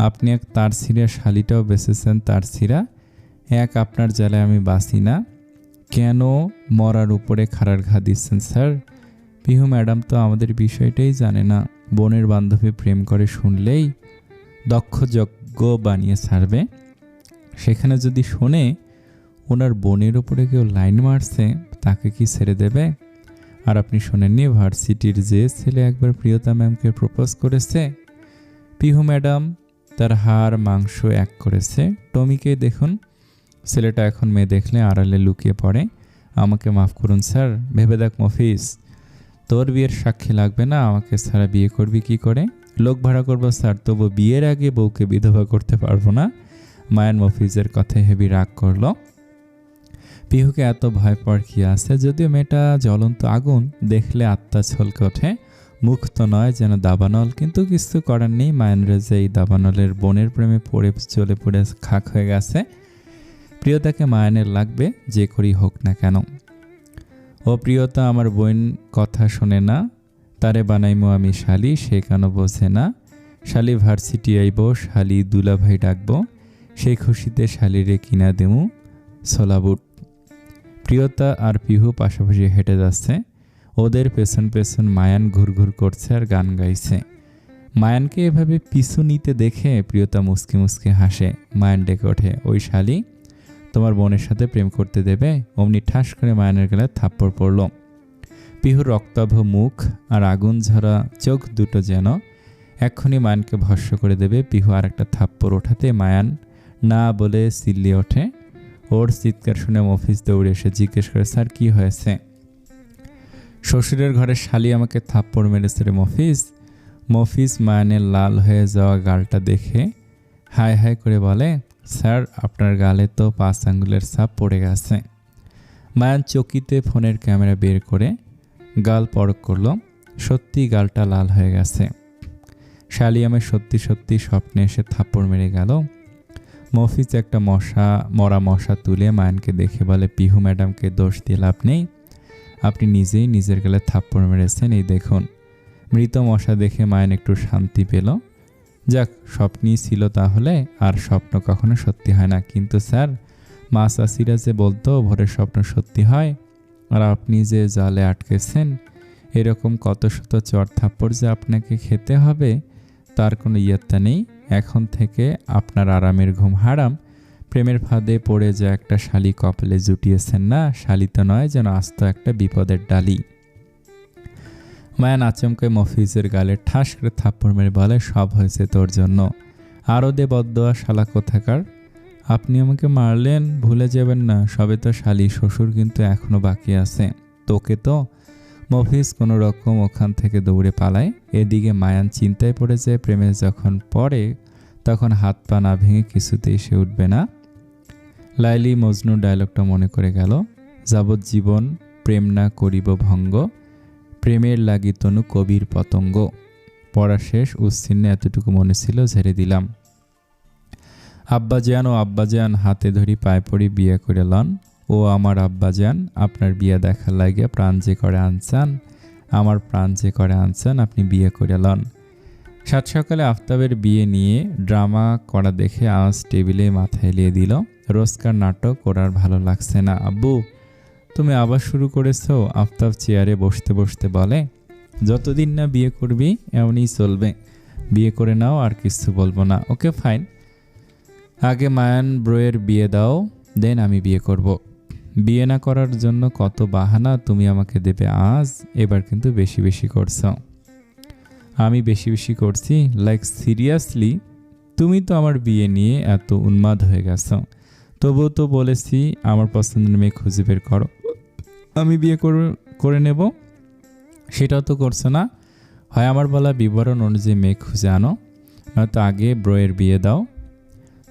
আপনি এক তার ছিঁড়া শালিটাও বেঁচেছেন তার ছিঁড়া। এক আপনার জ্বালায় আমি বাঁচি না, কেন মরার উপরে খাড়ার ঘা দিচ্ছেন স্যার? পিহু ম্যাডাম তো আমাদের বিষয়টাই জানে না। বোনের বান্ধবী প্রেম করে শুনলেই দক্ষ যজ্ঞ বানিয়ে ছাড়বে। সেখানে যদি শোনে ওনার বোনের ওপরে কেউ লাইন মারছে, তাকে কি ছেড়ে দেবে? আর আপনি শোনেননি ভার্সিটির যে ছেলে একবার প্রিয়তা ম্যামকে প্রপোজ করেছে? পিহু ম্যাডাম তার হাড় মাংস এক করেছে। টমিকে দেখুন, ছেলেটা এখন মেয়ে দেখলে আড়ালে লুকিয়ে পড়ে। আমাকে মাফ করুন স্যার। ভেবে দেখ মফিজ, তোর বিয়ের সাক্ষী লাগবে না, আমাকে ছাড়া বিয়ে করবি কি করে? লোক ভাড়া করবো স্যার, তবু বিয়ের আগে বউকে বিধবা করতে পারবো না। মায়ান মফিজের কথায় হেভি রাগ করলো। পিহুকে এত ভয় পাওয়ার কি আছে? যদিও মেয়েটা জ্বলন্ত আগুন, দেখলে আত্মা ছলকে ওঠে। মুখ তো নয় যেন দাবানল, কিন্তু কিছু করার নেই। মায়ানরে যে এই দাবানলের বোনের প্রেমে পড়ে জ্বলে পুড়ে খাক হয়ে গেছে। প্রিয়তাকে মায়ানের লাগবে, যে করি হোক না কেন। ও প্রিয়তা আমার বোন কথা শোনে না, তারে বানাইমো আমি শালি, সে কেন বোঝে না। শালি ভার্সিটি আইব, শালি দুলাভাই ডাকবো, সেই খুশিতে শালিরে কিনা দেমু সোলাবুট। প্রিয়তা আর পিহু পাশাপাশি হেঁটে যাচ্ছে। ওদের পেছন পেছন মায়ান ঘুরঘুর করছে আর গান গাইছে। মায়ানকে এভাবে পিছু নিতে দেখে প্রিয়তা মুসকি মুসকি হাসে। মায়ান ডেকে ওঠে, ওই শালি তোমার বোনের সাথে প্রেম করতে দেবে? অমনি ঠাস করে মায়ানের গলায় থাপ্পড় পড়ল। পিহুর রক্তাভ মুখ আর আগুন ঝরা চোখ দুটো যেন এক্ষুনি মায়ানকে ভস্ম করে দেবে। পিহু আর একটা থাপ্পড় ওঠাতে মায়ান না বলে চিল্লিয়ে ওঠে। ওর চিৎকার শুনে মফিজ দৌড়ে এসে জিজ্ঞেস করে, স্যার কি হয়েছে? শ্বশুরের ঘরে শালি আমাকে থাপ্পড় মেরেছে রে মফিজ। মফিজ মায়ানের লাল হয়ে যাওয়া গালটা দেখে হায় হায় করে বলে, স্যার আপনার গালে তো 5 আঙ্গুলের ছাপ পড়ে গেছে। মায়ান চকিতে ফোনের ক্যামেরা বের করে গাল পরখ করলো। সত্যি গালটা লাল হয়ে গেছে। শালি আমার সত্যি সত্যি স্বপ্নে এসে থাপ্পড় মেরে গেল। মফিজ একটা মরা মশা তুলে মায়ানকে দেখে বলে, পিহু ম্যাডামকে দোষ দিয়ে লাভ নেই, আপনি নিজেই নিজের গালে থাপ্পড় মেরেছেন, এই দেখুন। মৃত মশা দেখে মায়ান একটু শান্তি পেল। যাক, স্বপ্নই ছিল তাহলে, আর স্বপ্ন কখনো সত্যি হয় না। কিন্তু স্যার, মা চাষিরা যে বলতো ভোরের স্বপ্ন সত্যি হয়, আর আপনি যে জালে আটকেছেন, এরকম কত শত চর থাপ্পড় যে আপনাকে খেতে হবে তার কোনো ইয়ত্তা নেই। এখন থেকে আপনার আরামের ঘুম হারাম। প্রেমের ফাঁদে পড়ে যে একটা শালি কপালে জুটিয়েছেন না, শালি তো নয়, যেন আস্ত একটা বিপদের ডালি। মায়ান আচমকে মফিজের গালে ঠাস করে থাপ্পড় মেরে বলে, সব হয়েছে তোর জন্য। আরও দে বদদোয়া শালা কোথাকার। আপনি আমাকে মারলেন, ভুলে যাবেন না, সবে তো শালি, শ্বশুর কিন্তু এখনো বাকি আছে। তোকে তো। মফিজ কোনো রকম ওখান থেকে দৌড়ে পালায়। এদিকে মায়ান চিন্তায় পড়ে যায়, প্রেমে যখন পড়ে তখন হাত পা না ভেঙে কিছুতেই সে উঠবে না। লাইলি মজনু ডায়লগটা মনে করে গেল, যাবজ্জীবন প্রেম না করিব ভঙ্গ, প্রেমের লাগি তনু কবির পতঙ্গ। পড়া শেষ, উচ্ছিন্নে এতটুকু মনে ছিল, ঝেড়ে দিলাম। আব্বাজান ও আব্বাজান হাতে ধরি পায়ে পড়ি বিয়ে করে লন। ও আমার আব্বাজান, আপনার বিয়ে দেখার লাগে প্রাণ যে করে আনসান, আমার প্রাণ যে করে আনসান, আপনি বিয়ে করে লন। সাত সকালে আফতাবের বিয়ে নিয়ে ড্রামা করা দেখে আজ টেবিলে মাথা এলিয়ে দিল। রোজকার নাটক ওর আর ভালো লাগছে না। আব্বু, তুমি আবার শুরু করেছো? আফতাব চেয়ারে বসতে বসতে বলে। যতদিন না বিয়ে করবি এমনই চলবে। বিয়ে করে নাও, আর কিছু বলবো না। ওকে ফাইন, আগে মায়ান ব্রোয়ের বিয়ে দাও, দেন আমি বিয়ে করব। বিয়ে না করার জন্য কত বাহানা তুমি আমাকে দেবে আজ, এবার কিন্তু বেশি বেশি করছো। আমি বেশি বেশি করছি? Like seriously? তুমি তো আমার বিয়ে নিয়ে এত উন্মাদ হয়ে গেছো, তবুও তো বলেছি আমার পছন্দের মেয়ে খুঁজে বের করো, আমি বিয়ে করে নেব। সেটাও তো করছো না। হয় আমার বলা বিবরণ অনুযায়ী মেয়ে খুঁজে আনো, নয়তো আগে ব্রোয়ের বিয়ে দাও।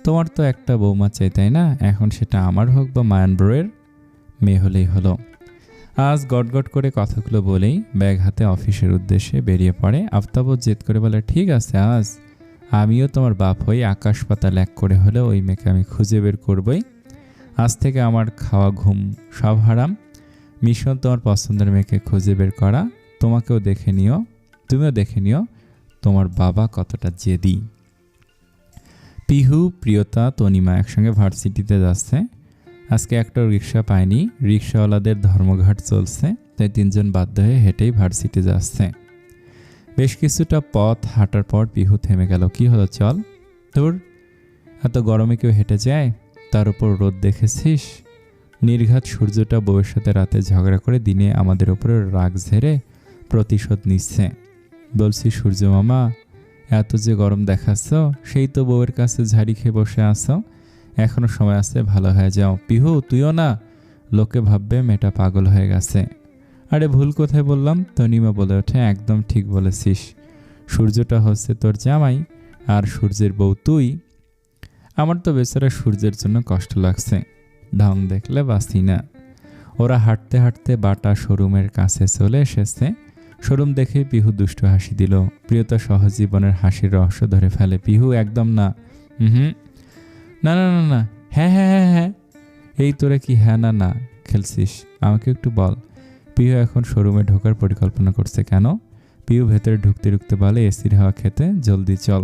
তোমার তো একটা বৌমা চাই, তাই না? এখন সেটা আমার হোক বা মায়ান ব্রোয়ের, মেয়ে হলেই হলো। আজ গটগট করে কথাগুলো বলেই ব্যাগ হাতে অফিসের উদ্দেশ্যে বেরিয়ে পড়ে। আফতাবও জেদ করে বলে, ঠিক আছে, আজ আমিও তোমার বাপ হই, আকাশ পাতাল এক করে হলেও ওই মেয়েকে আমি খুঁজে বের করবই। আজ থেকে আমার খাওয়া ঘুম সব হারাম। মিশন তোমার পছন্দের মেয়েকে খুঁজে বের করা। তোমাকেও দেখে নিও, তুমিও দেখে নিও তোমার বাবা কতটা জেদি। পিহু, প্রিয়তা, তনিমা একসঙ্গে ভার্সিটিতে যাচ্ছে। আজকে একটা রিক্সা পায়নি, রিক্সাওয়ালাদের ধর্মঘট চলছে, তাই তিনজন বাধ্য হয়ে হেঁটেই ভার্সিটি যাচ্ছে। বেশ কিছুটা পথ হাঁটার পর পিহু থেমে গেল। কি হলো, চল। তোর এত গরমে কেউ হেঁটে যায়? তার উপর রোদ দেখেছিস? নির্ঘাত সূর্যটা বউয়ের সাথে রাতে ঝগড়া করে দিনে আমাদের উপরে রাগ ঝেড়ে প্রতিশোধ নিচ্ছে। বলছি সূর্য মামা, এত যে গরম দেখাচ্ছ, সেই তো বউয়ের কাছে ঝাড়ি খেয়ে বসে আছো, এখনো সময় আছে, ভালো হয়ে যাও। পিহু, তুইও না, লোকে ভাববে মেয়েটা পাগল হয়ে গেছে। আরে ভুল কোথায় বললাম? তনিমা বলে ওঠে, একদম ঠিক বলেছিস, সূর্যটা হচ্ছে তোর জামাই আর সূর্যের বউ তুই। আমার তো বেচারা সূর্যের জন্য কষ্ট লাগছে, ঢং দেখলে বাঁচি না। ওরা হাঁটতে হাঁটতে বাটা শোরুমের কাছে চলে এসেছে। শোরুম দেখে পিহু দুষ্টু হাসি দিল। প্রিয়তা সহজীবনের হাসির রহস্য ধরে ফেলে। পিহু, একদম না। হুম, না না না না, হ্যাঁ হ্যাঁ হ্যাঁ হ্যাঁ। এই তোরা কি হ্যাঁ না না খেলছিস? আমাকে একটু বল। পিহু এখন শোরুমে ঢোকার পরিকল্পনা করছে। কেন? পিহু ভেতরে ঢুকতে ঢুকতে বলে, এসির হাওয়া খেতে, জলদি চল।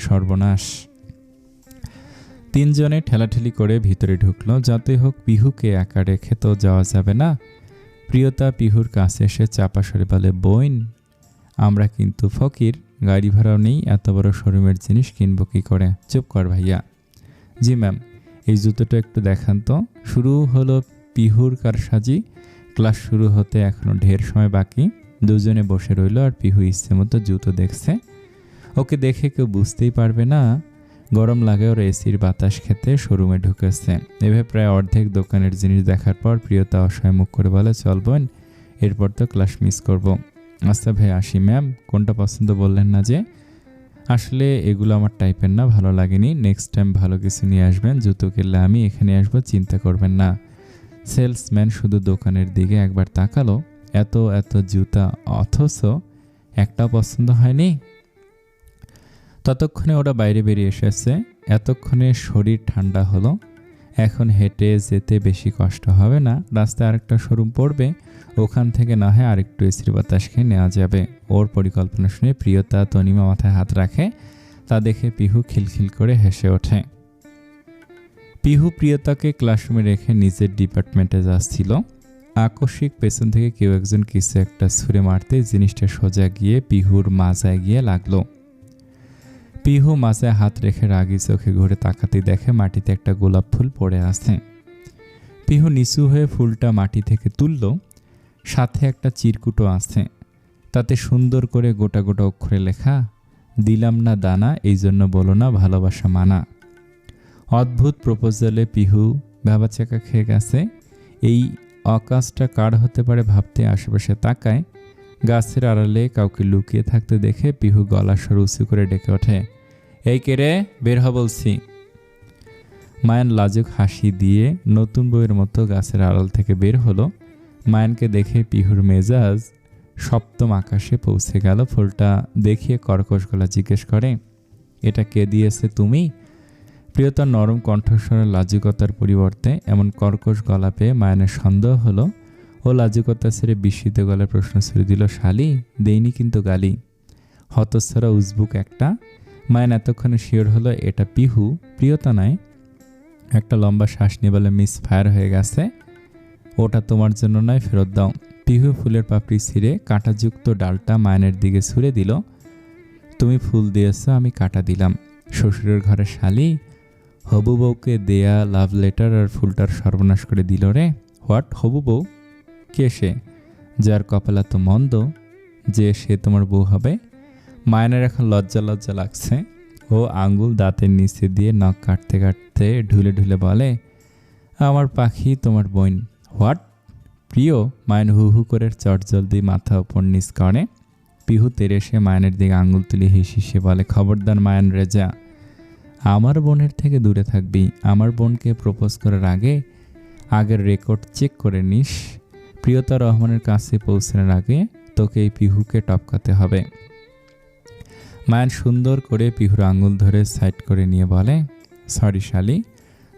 সর্বনাশ। তিনজনে ঠেলাঠেলি করে ভিতরে ঢুকলো। যতই হোক পিহুকে একা রেখে তো যাওয়া যাবে না। প্রিয়তা পিহুর কাছে এসে চাপা সরে বলে, বোন, আমরা কিন্তু ফকির, গাড়ি ভাড়াও নেই, এত বড় শোরুমের জিনিস কিনবো কি করে? চুপ কর ভাইয়া। জি ম্যাম, এই জুতোটা একটু দেখান তো। শুরু হলো পিহুর কারসাজি। ক্লাস শুরু হতে এখনো ঢের সময় বাকি। দুজনে বসে রইল আর পিহু ইচ্ছে মতো জুতো দেখছে। ওকে দেখে কেউ বুঝতেই পারবে না গরম লাগে ওর এসির বাতাস খেতে শোরুমে ঢুকেছে। এভাবে প্রায় অর্ধেক দোকানের জিনিস দেখার পর প্রিয়তা অসহায় মুখ করে বলে, চল বোন, এরপর তো ক্লাস মিস করব। আচ্ছা ভাই, আসি। ম্যাম, কোনটা পছন্দ বললেন না যে? আসলে এগুলো আমার টাইপের না, ভালো লাগেনি। নেক্সট টাইম ভালো কিছু নিয়ে আসবেন। জুতো কিনলে আমি এখানে আসবো, চিন্তা করবেন না। সেলসম্যান শুধু দোকানের দিকে একবার তাকালো। এত এত জুতা, অথচ একটা পছন্দ হয়নি। ততক্ষণে ওরা বাইরে বেরিয়ে এসেছে। এতক্ষণে শরীর ঠান্ডা হলো। এখন হেঁটে যেতে বেশি কষ্ট হবে না। রাস্তায় আরেকটা শোরুম পড়বে, ওখান থেকে না হয় আরেকটু এসির বাতাস খেয়ে নেওয়া যাবে। ওর পরিকল্পনা শুনে প্রিয়তা, তনিমা মাথায় হাত রাখে। তা দেখে পিহু খিলখিল করে হেসে ওঠে। পিহু প্রিয়তাকে ক্লাসরুমে রেখে নিজের ডিপার্টমেন্টে যাচ্ছিল। আকস্মিক পেছন থেকে কেউ একজন কিছু একটা ছুঁড়ে মারতে জিনিসটা সোজা গিয়ে পিহুর মাজায় গিয়ে লাগলো। পিহু মাজায় হাত রেখে রাগি চোখে ঘুরে তাকাতেই দেখে মাটিতে একটা গোলাপ ফুল পড়ে আছে। পিহু নিচু হয়ে ফুলটা মাটি থেকে তুলল। সাথে একটা চিরকুটও আছে, তাতে সুন্দর করে গোটা গোটা অক্ষরে লেখা, দিলাম না দানা, এই জন্য বলো না ভালোবাসা মানা। অদ্ভুত প্রপোজালে পিহু ভ্যাবাচাকা খেয়ে গেছে। এই অকাজটা কার হতে পারে ভাবতে আশেপাশে তাকায়। গাছের আড়ালে কাউকে লুকিয়ে থাকতে দেখে পিহু গলা স্বর উঁচু করে ডেকে ওঠে, এই কে রে, বের হ বলছি। মায়ান লাজুক হাসি দিয়ে নতুন বউয়ের মতো গাছের আড়াল থেকে বের হলো। মায়ানকে দেখে পিহুর মেজাজ সপ্তম আকাশে পৌঁছে গেল। ফুলটা দেখিয়ে কর্কশ গলা জিজ্ঞেস করে, এটা কে দিয়েছে তুমি? প্রিয়তার নরম কণ্ঠস্বরের লাজুকতার পরিবর্তে এমন কর্কশ গলা পেয়ে মায়ানের সন্দেহ হলো। ও লাজুকতা ছেড়ে বিস্মিত গলায় প্রশ্ন ছুড়ে দিল, শালি, দেইনি কিন্তু গালি। হতচ্ছাড়া উজবুক একটা। মায়ান এতক্ষণে শিওর হলো এটা পিহু, প্রিয়তা নয়। একটা লম্বা শ্বাস নিয়ে বলে, মিস ফায়ার হয়ে গেছে, ওটা তোমার জন্য নয়, ফেরত দাও। পিহু ফুলের পাপড়ি ছিঁড়ে কাঁটাযুক্ত ডালটা মায়ানের দিকে ছুঁড়ে দিল। তুমি ফুল দিয়েছ, আমি কাঁটা দিলাম। শ্বশুরের ঘরে শালি, হবু বউকে দেয়া লাভ লেটার আর ফুলটার সর্বনাশ করে দিল রে। হোয়াট, হবু বউ? কে সে? যার কপাল এত মন্দ যে সে তোমার বউ হবে? মায়ানের এখন লজ্জা লজ্জা লাগছে। ও আঙ্গুল দাঁতের নিচে দিয়ে নখ কাটতে কাটতে ঢুলে ঢুলে বলে, আমার পাখি তোমার বোন। হোয়াট? প্রিয়? মায়ান হু হু করে চটজলদি মাথা ওপর নিচ করে। পিহু তেরে সে মায়ানের দিকে আঙ্গুল তুলে হিসিয়ে বলে, খবরদার মায়ান রেজা, আমার বোনের থেকে দূরে থাকবি। আমার বোনকে প্রপোজ করার আগের রেকর্ড চেক করে নিস। প্রিয়তা রহমানের কাছে পৌঁছানোর আগে তোকে এই পিহুকে টপকাতে হবে। মায়ান সুন্দর করে পিহুর আঙ্গুল ধরে সাইড করে নিয়ে বলে, সরি শালি,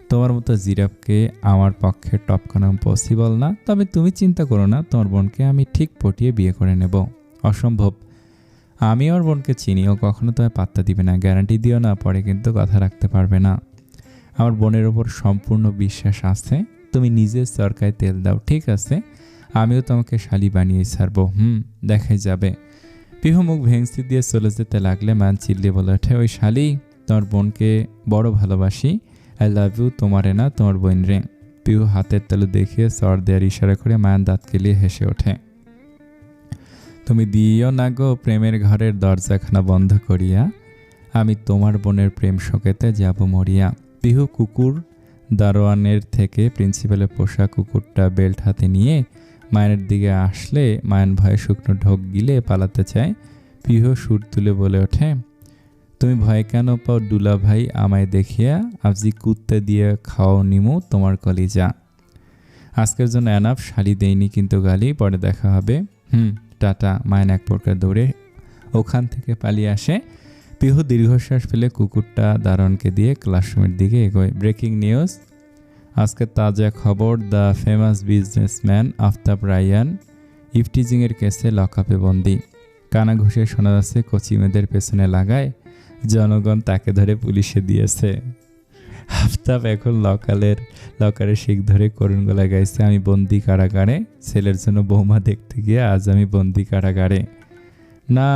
তোমার মতো জিরাফকে আমার পক্ষে টপকানো পসিবল না। তবে তুমি চিন্তা করো না, তোমার বোনকে আমি ঠিক পটিয়ে বিয়ে করে নেব। অসম্ভব, আমি ওর বোনকে চিনি, ও কখনো তোমায় পাত্তা দিবে না। গ্যারান্টি দিও না, পরে কিন্তু কথা রাখতে পারবে না। আমার বোনের ওপর সম্পূর্ণ বিশ্বাস আছে। তুমি নিজে চরকায় তেল দাও, ঠিক আছে? আমিও তোমাকে শালি বানিয়ে ছাড়বো। দেখাই যাবে। পিহু মুখ ভেঙচি দিয়ে চলে যেতে লাগলে মান চিল্লিয়ে বলে ওঠে, ওই শালি, তোমার বোনকে বড় ভালোবাসি। আই লাভ ইউ, তোমারে না, তোমার বোন রে। পিহু হাতের তালু দেখিয়ে চর দেওয়ার ইশারা করে মায়ান দাঁত কেলিয়ে হেসে ওঠে। তুমি দিও না গো প্রেমের ঘরের দরজাখানা বন্ধ করিয়া, আমি তোমার বোনের প্রেম শোকেতে যাব মরিয়া। পিহু কুকুর দারোয়ানের থেকে প্রিন্সিপালের পোষা কুকুরটা বেল্ট হাতে নিয়ে মায়ানের দিকে আসলে মায়ান ভয়ে শুকনো ঢোক গিলে পালাতে চায়। পিহু সুর তুলে বলে ওঠে, তুমি ভয় কেন পাও দুলা ভাই, আমায় দেখিয়া আবজি কুত্তে দিয়ে খাও নিমু তোমার কলিজা। আজকের জন্য এনাফ, শালি দেইনি কিন্তু গালি, পরে দেখা হবে। টাটা। মায়ান এক প্রকার দৌড়ে ওখান থেকে পালিয়ে আসে। পিহু দীর্ঘশ্বাস ফেলে কুকুরটা দারোয়ানকে দিয়ে ক্লাসরুমের দিকে এগোয়। ব্রেকিং নিউজ, আজকের তাজা খবর, the famous businessman Aftab Raihan ইফটিজিংয়ের কেসে লকআপে বন্দি। কানা ঘুষে শোনা যাচ্ছে কচি মেয়েদের পেছনে লাগায় জনগণ তাকে ধরে পুলিশে দিয়েছে। আফতাব এখন লকারে শিখ ধরে করুণ গলায় গাইছে, আমি বন্দি কারাগারে, ছেলের জন্য বৌমা দেখতে গিয়ে আজ আমি বন্দি কারাগারে। না,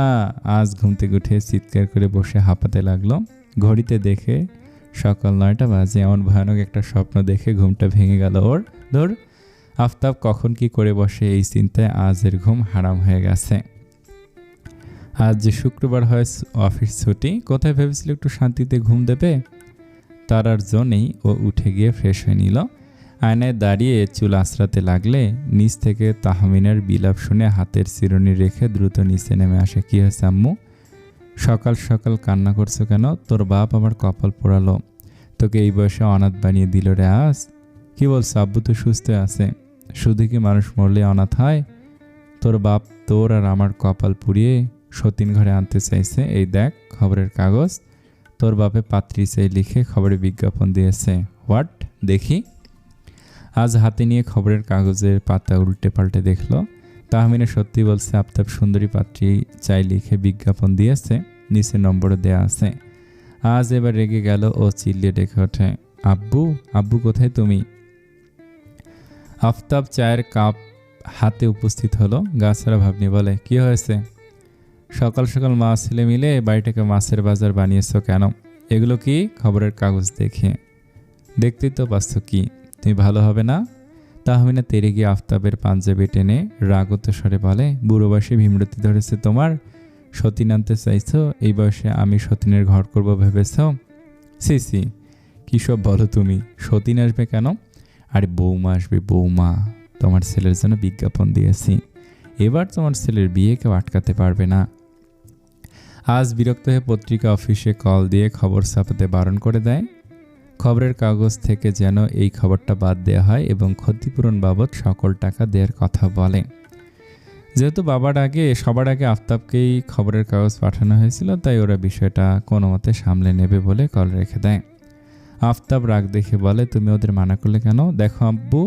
আজ ঘুম থেকে উঠে চিৎকার করে বসে হাঁপাতে লাগলো। ঘড়িতে দেখে সকাল 9টা বাজে। এমন ভয়ানক একটা স্বপ্ন দেখে ঘুমটা ভেঙে গেল ওর। ধর, আফতাব কখন কি করে বসে এই চিন্তায় আজের ঘুম হারাম হয়ে গেছে। আজ যে শুক্রবার হয়, অফিস ছুটি। কোথায় ভেবেছিল একটু শান্তিতে ঘুম দেবে, তার আর জন্যই ও উঠে গিয়ে ফ্রেশ হয়ে নিল। আয়নায় দাঁড়িয়ে চুল আঁচড়াতে লাগলে নিচ থেকে তাহমিনার বিলাপ শুনে হাতের চিরুনি রেখে দ্রুত নিচে নেমে আসে। কি হয়েছে আম্মু, সকাল সকাল কান্না করছো কেন? তোর বাপ আমার কপাল পোড়ালো, তোকে এই বয়সে অনাথ বানিয়ে দিল রে। আজ কি বলছো? আব্বু তো সুস্থ আছে। শুধু কি মানুষ মরলে অনাথ হয়? তোর বাপ তোর আর আমার কপাল পুড়িয়ে সতীন ঘরে আনতে চাইছে। এই দেখ খবরের কাগজ, তোর বাপে পাত্রী চাই লিখে খবরে বিজ্ঞাপন দিয়েছে। হোয়াট? দেখি। আজ হাতে নিয়ে খবরের কাগজের পাতা উল্টে পাল্টে দেখলো। তাহমিনা সত্যি বলছে, আফতাব সুন্দরী পাত্রী চাই লিখে বিজ্ঞাপন দিয়েছে, নিচে নম্বরও দেয়া আছে। আজ এবার রেগে গেল ও চিল্লিয়ে ডেকে ওঠে, আব্বু, আব্বু কোথায় তুমি? আফতাব চায়ের কাপ হাতে উপস্থিত হলো। গাছাড়া ভাব নিয়ে বলে, কি হয়েছে? সকাল সকাল মা ছেলে মিলে বাড়িটাকে মাছের বাজার বানিয়েছ কেন? এগুলো কি? খবরের কাগজ দেখে। দেখতেই তো পাচ্ছ কি, তুমি ভালো হবে না? তাহমিনা তেরে গিয়ে আফতাবের পাঞ্জাবি টেনে রাগত স্বরে বলে, বুড়ো বয়সে ভীমরতি ধরেছে তোমার, সতীন আনতে চাইছো? এই বয়সে আমি সতীনের ঘর করব ভেবেছ? সি সি, কী সব বলো তুমি? সতীন আসবে কেন? আরে বৌমা আসবে, বৌমা। তোমার ছেলের জন্য বিজ্ঞাপন দিয়েছি, এবার তোমার ছেলের বিয়ে কেউ আটকাতে পারবে না। আজ বিরক্ত হয়ে পত্রিকা অফিসে কল দিয়ে খবর ছাপাতে বারণ করে দেয়। খবরের কাগজ থেকে যেন এই খবরটা বাদ দেওয়া হয় এবং ক্ষতিপূরণ বাবদ সকল টাকা দেওয়ার কথা বলে। যেহেতু সবার আগে আফতাবকেই খবরের কাগজ পাঠানো হয়েছিল, তাই ওরা বিষয়টা কোনো মতে সামলে নেবে বলে কল রেখে দেয়। আফতাব রাগ দেখে বলে, তুমি ওদের মানা করলে কেন? দেখো আব্বু,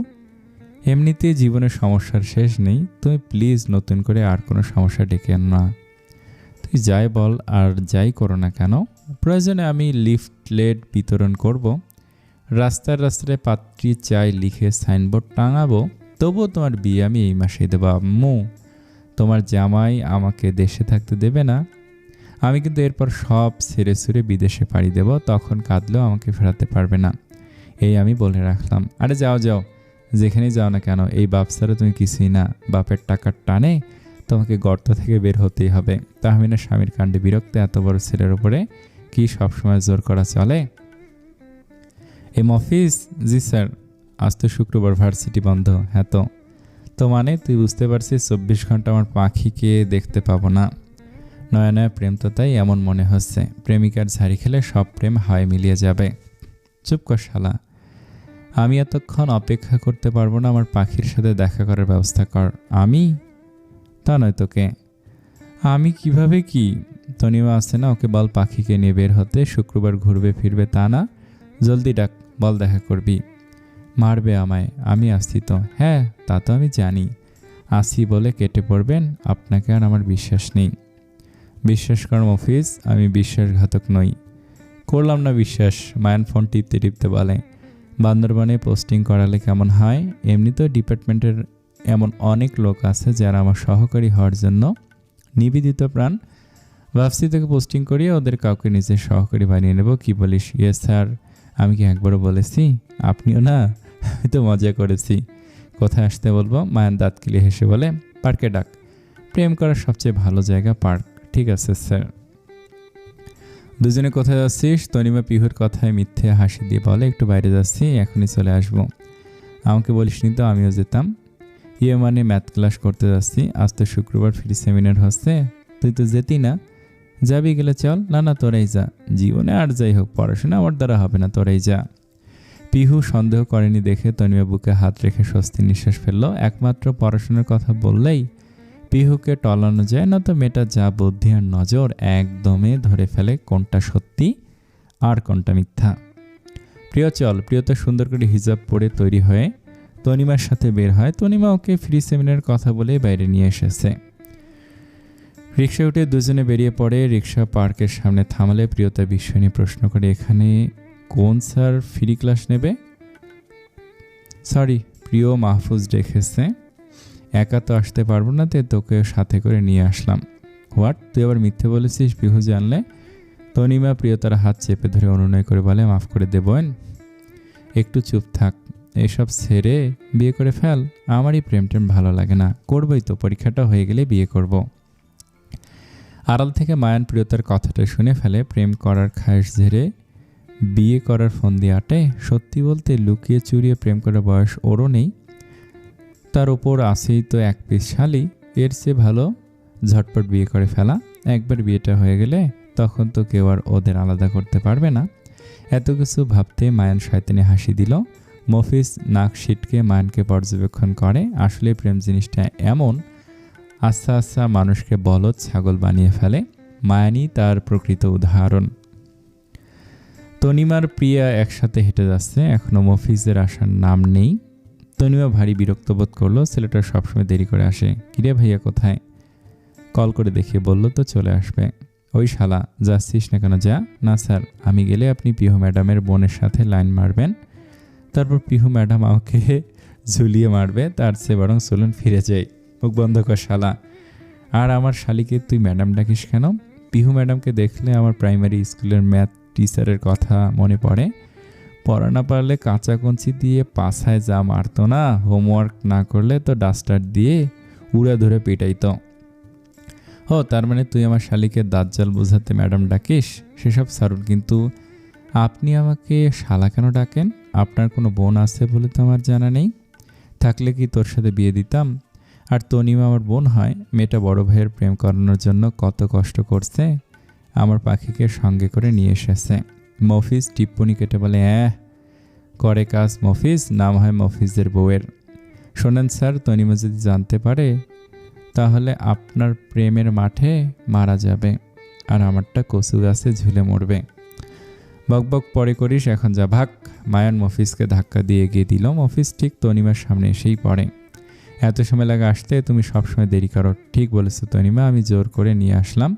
এমনিতেই জীবনের সমস্যার শেষ নেই, তুমি প্লিজ নতুন করে আর কোনো সমস্যা ডেকে আনো না। তুই যাই বল আর যাই করো না কেন, প্রয়োজনে আমি লিফলেট বিতরণ করব, রাস্তায় রাস্তায় পাত্রী চাই লিখে সাইনবোর্ড টাঙাবো, তবুও তোমার বিয়ে আমি এই মাসেই দেবো আম্মু। তোমার জামাই আমাকে দেশে থাকতে দেবে না, আমি কিন্তু এরপর সব ছেড়ে ছুড়ে বিদেশে পাড়ি দেব, তখন কাঁদলেও আমাকে ফেরাতে পারবে না, এই আমি বলে রাখলাম। আরে যাও যাও, যেখানেই যাও না কেন, এই বাপ ছাড়া তুমি কিছুই না, বাপের টাকার টানে তোমাকে গর্ত থেকে বের হতেই হবে। তাহমিনা স্বামীর কাণ্ডে বিরক্ত, এত বড় ছেলের উপরে কি সবসময় জোর করা চলে? এম অফিস? জি স্যার। আজ তো শুক্রবার, ভার্সিটি বন্ধ। হ্যাঁ তো মানে তুই বুঝতে পারছিস 24 ঘন্টা আমার পাখিকে দেখতে পাবো না। নয়া নয়া প্রেম তো তাই এমন মনে হচ্ছে, প্রেমিকার ঝাড়ি খেলে সব প্রেম হাওয়ায় মিলিয়ে যাবে। চুপ কর শালা, আমি এতক্ষণ অপেক্ষা করতে পারবো না, আমার পাখির সাথে দেখা করার ব্যবস্থা কর। আমি? তা নয় তোকে। আমি কিভাবে কি? তনিমা আছে না, ওকে বল পাখিকে নিয়ে বের হতে, শুক্রবার ঘুরবে ফিরবে তা না, জলদি ডাক, বল দেখা করবি। মারবে আমায়, আমি আসছি তো। হ্যাঁ তা তো আমি জানি, আসি বলে কেটে পড়বেন, আপনাকে আর আমার বিশ্বাস নেই। বিশ্বাস কর অফিস, আমি বিশ্বাসঘাতক নই। করলাম না বিশ্বাস। মায়ান ফোন টিপতে টিপতে বলে, বান্দরবানে পোস্টিং করালে কেমন হয়? এমনিতেও ডিপার্টমেন্টের এমন অনেক লোক আছে যারা আমার সহকারী হওয়ার জন্য নিবেদিত প্রাণ, ভাবছি থেকে পোস্টিং করিয়ে ওদের কাউকে নিজের সহকারী বানিয়ে নেব, কি বলিস? Yes sir. আমি কি একবারও বলেছি? আপনিও না, আমি তো মজা করেছি। কোথায় আসতে বলবো? মায়ান দাঁত কিলে হেসে বলে, পার্কে ডাক, প্রেম করার সবচেয়ে ভালো জায়গা পার্ক। ঠিক আছে স্যার। দুজনে কোথায় যাচ্ছিস? তনিমা পিহুর কথায় মিথ্যে হাসি দিয়ে বলে, একটু বাইরে যাচ্ছি, এখনই চলে আসবো। আমাকে বলিসনি তো, আমিও যেতাম। মানে ম্যাথ ক্লাস করতে যাচ্ছি, আজ তো শুক্রবার ফ্রি সেমিনার হচ্ছে, তুই তো যেতি না, যাবি গেলে চল। না না তোরাই যা, জীবনে আর যাই হোক পড়াশোনা আমার দ্বারা হবে না, তোরাই যা। পিহু সন্দেহ করেনি দেখে তনিমা বুকে হাত রেখে স্বস্তি নিঃশ্বাস ফেললো। একমাত্র পড়াশোনার কথা বললেই পিহুকে টলানো যায় না, তো মেয়েটা যা বুদ্ধি আর নজর, একদমে ধরে ফেলে কোনটা সত্যি আর কোনটা মিথ্যা। প্রিয় চল। প্রিয় তো সুন্দর করে হিজাব পরে তৈরি হয়ে তনিমার সাথে বের হয়। তনিমা ওকে ফ্রি সেমিনার কথা বলে বাইরে নিয়ে এসেছে। রিক্সায় উঠে দুজনে বেরিয়ে পড়ে। রিক্সা পার্কের সামনে থামালে প্রিয়তা বিস্ময় নিয়ে প্রশ্ন করে, এখানে কোন স্যার ফ্রি ক্লাস নেবে? সরি, প্রিয় মাহফুজ ডেকেছে, একা তো আসতে পারবো না, তাই তোকে সাথে করে নিয়ে আসলাম। হোয়াট? তুই আবার মিথ্যে বলেছিস? পিহু জানলে। তনিমা প্রিয়তার হাত চেপে ধরে অনুনয় করে বলে, মাফ করে দে বোন, একটু চুপ থাক, এসব ছেড়ে বিয়ে করে ফেল। আমারই প্রেম টেম ভালো লাগে না, করবোই তো, পরীক্ষাটা হয়ে গেলে বিয়ে করব। আড়াল থেকে মায়ান প্রিয়তার কথাটা শুনে ফেলে। প্রেম করার খায়েশ ঝেড়ে বিয়ে করার ফোন দিয়ে আটে। সত্যি বলতে লুকিয়ে চুরিয়ে প্রেম করার বয়স ওরও নেই, তার ওপর আসেই তো এক পিস শালি, এর চেয়ে ভালো ঝটপট বিয়ে করে ফেলা। একবার বিয়েটা হয়ে গেলে তখন তো কেউ আর ওদের আলাদা করতে পারবে না। এত কিছু ভাবতে মায়ান শয়তানি হাসি দিল। মফিজ নাক সিটকে মায়ানকে পর্যবেক্ষণ করে। আসলে প্রেম জিনিসটা এমন, আস্তে আস্তে মানুষকে বলদ ছাগল বানিয়ে ফেলে। মায়ানই তার প্রকৃত উদাহরণ। তনিমার প্রিয়া একসাথে হেঁটে যাচ্ছে, এখনো মফিজের আসার নাম নেই। তনিমা ভারী বিরক্ত বোধ করলো, ছেলেটা সবসময় দেরি করে আসে। কিরে ভাইয়া কোথায়? কল করে দেখিয়ে বললো তো চলে আসবে। ওই শালা, যাচ্ছিস না কেন? যা। না স্যার, আমি গেলে আপনি পিহু ম্যাডামের বোনের সাথে লাইন মারবেন, তারপর পিহু ম্যাডাম আমাকে ঝুলিয়ে মারবে, তার চেয়ে বরং চলুন ফিরে যাই। মুখ বন্ধ কর শালা। আর আমার শালিকে তুই ম্যাডাম ডাকিস কেন? পিহু ম্যাডামকে দেখলে আমার প্রাইমারি স্কুলের ম্যাথ টিচারের কথা মনে পড়ে। পড়া না পারলে কাঁচা কঞ্চি দিয়ে পাছায় যা মারতো না, হোমওয়ার্ক না করলে তো ডাস্টার দিয়ে উড়ে ধরে পিটাইতো। ও তার মানে তুই আমার শালিকে দাজ্জাল বোঝাতে ম্যাডাম ডাকিস? সেসব ছাড়ুন, কিন্তু আপনি আমাকে শালা কেন ডাকেন? আপনার কোনো বোন আছে বলে তো আমার জানা নেই, থাকলে কি তোর সাথে বিয়ে দিতাম? আর তনিমা আমার বোন হয়? মেয়েটা বড় ভাইয়ের প্রেম করানোর জন্য কত কষ্ট করছে, আমার পাখিকে সঙ্গে করে নিয়ে এসেছে। মফিজ টিপ্পনি কেটে বলে, করে কাজ মফিজ, নাম হয় মফিজের বউয়ের। শোনেন স্যার, তনিমা যদি জানতে পারে তাহলে আপনার প্রেমের মাঠে মারা যাবে আর আমারটা কচু গাছে ঝুলে মরবে। বকবক পরে করিস, এখন যা ভাগ। মায়ান মফিজকে ধাক্কা দিয়ে এগিয়ে দিল। মফিজ ঠিক তনিমার সামনে এসেই পড়ে। এত সময় লাগে আসতে, তুমি সবসময় দেরি করো। ঠিক বলেছো তনিমা, আমি জোর করে নিয়ে আসলাম,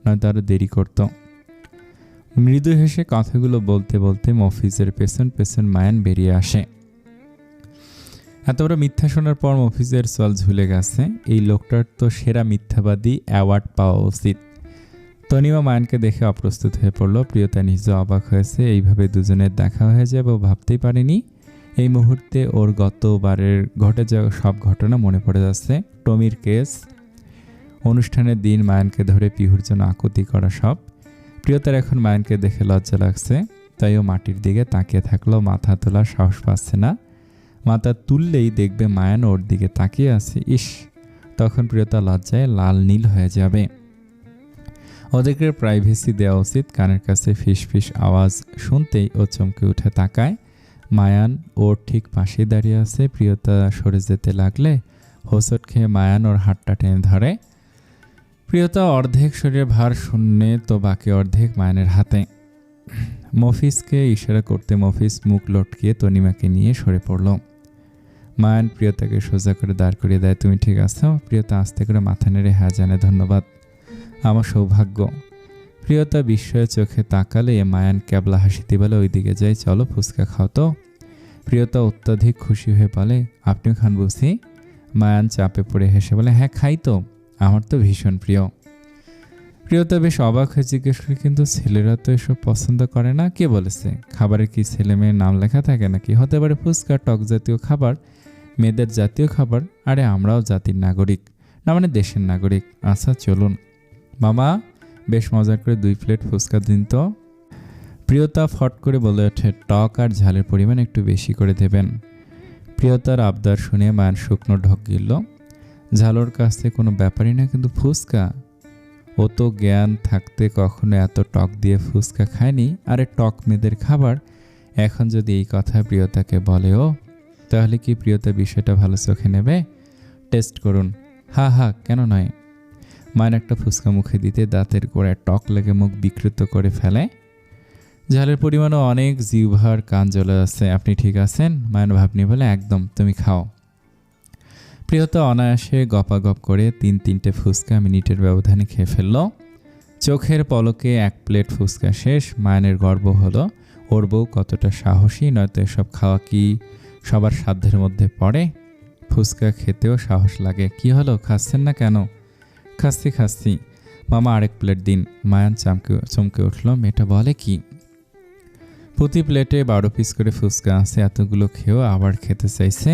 নয়তো আরও দেরি করতো। মৃদু হেসে কথাগুলো বলতে বলতে মফিজের পেছন পেছন মায়ান বেরিয়ে আসে। এত বড় মিথ্যা শোনার পর মফিজের চল ঝুলে গেছে। এই লোকটার তো সেরা মিথ্যাবাদী অ্যাওয়ার্ড পাওয়া উচিত। তনিমা মায়ানকে দেখে অপ্রস্তুত হয়ে পড়ল। প্রিয়তা নিজে অবাক হয়েছে, এইভাবে দুজনের দেখা হয়ে যাবে ও ভাবতেই পারেনি। এই মুহূর্তে ওর গতবারের ঘটে যাওয়া সব ঘটনা মনে পড়ে যাচ্ছে। টমির কেস, অনুষ্ঠানের দিন মায়ানকে ধরে পিহুর জন্য আকুতি করা সব। প্রিয়তার এখন মায়ানকে দেখে লজ্জা লাগছে, তাই ও মাটির দিকে তাকিয়ে থাকলো। মাথা তোলার সাহস পাচ্ছে না। মাথা তুললেই দেখবে মায়ান ওর দিকে তাকিয়ে আছে। ইস, তখন প্রিয়তা লজ্জায় লাল নীল হয়ে যাবে। ওদেরকে প্রাইভেসি দেওয়া উচিত। কানের কাছে ফিস ফিস আওয়াজ শুনতেই ও চমকে উঠে তাকায়। মায়ান ওর ঠিক পাশে দাঁড়িয়ে আছে। প্রিয়তা সরে যেতে লাগলে হোঁচট খেয়ে মায়ান ওর হাতটা টেনে ধরে। প্রিয়তা অর্ধেক শরীরে ভার শূন্যে, তো বাকি অর্ধেক মায়ানের হাতে। মফিজকে ইশারা করতে মফিজ মুখ লটকিয়ে তনিমাকে নিয়ে সরে পড়ল। মায়ান প্রিয়তাকে সোজা করে দাঁড় করিয়ে দেয়। তুমি ঠিক আছো? প্রিয়তা আস্তে করে মাথা নেড়ে হ্যাঁ জানে, ধন্যবাদ, আমার সৌভাগ্য। প্রিয়তা বিস্ময়ে চোখে তাকালে মায়ান ক্যাবলা হাসিতে বলে, ওইদিকে যাই, চলো ফুচকা খাও তো। প্রিয়তা অত্যাধিক খুশি হয়ে বলে, আপনিও খান বুঝি? মায়ান চাপে পড়ে হেসে বলে, হ্যাঁ খাই তো, আমার তো ভীষণ প্রিয়। প্রিয়তা বেশ অবাক হয়ে জিজ্ঞেস করে, কিন্তু ছেলেরা তো এসব পছন্দ করে না। কে বলেছে? খাবারে কি ছেলে মেয়ের নাম লেখা থাকে নাকি? হতে পারে ফুচকা টক জাতীয় খাবার, মেয়েদের জাতীয় খাবার। আরে আমরাও জাতির নাগরিক, না মানে দেশের নাগরিক। আচ্ছা চলুন। মামা, বেশ মজা করে 2 প্লেট ফুচকা দিন তো। প্রিয়তা ফট করে বলে ওঠে, টক আর ঝালের পরিমাণ একটু বেশি করে দেবেন। প্রিয়তার আবদার শুনে মায়ের শুকনো ঢক গিলল। ঝালোর কাছে কোনো ব্যাপারই না, কিন্তু ফুচকা? ও তো জ্ঞান থাকতে কখনো এত টক দিয়ে ফুচকা খায়নি। আরে টক মেয়েদের খাবার। এখন যদি এই কথা প্রিয়তাকে বলেও, তাহলে কি প্রিয়তা বিষয়টা ভালো চোখে নেবে? টেস্ট করুন। হা হা, কেন নয়। মায়ের একটা ফুচকা মুখে দিতে দাঁতের গোড়ায় টক লেগে মুখ বিকৃত করে ফেলে। ঝালের পরিমাণও অনেক, জিহ্বার কান জ্বলে আছে। আপনি ঠিক আছেন? মায়ের ভাবনি বলে, একদম, তুমি খাও। প্রিয়তা অনায়াসে গপাগপ করে 3-3টে ফুচকা মিনিটের ব্যবধানে খেয়ে ফেলল। চোখের পলকে 1 প্লেট ফুচকা শেষ। মায়ানের গর্ব হলো, ওর বউ কতটা সাহসী, নয়তো এসব খাওয়া কি সবার সাধ্যের মধ্যে পড়ে? ফুচকা খেতেও সাহস লাগে। কি হলো, খাচ্ছেন না কেন? খাচ্ছি। মামা আরেক প্লেট দিন। মায়ান চমকে উঠল। মেয়েটা বলে কি? প্রতি প্লেটে 12 পিস করে ফুচকা আছে। এতগুলো খেয়েও আবার খেতে চাইছে।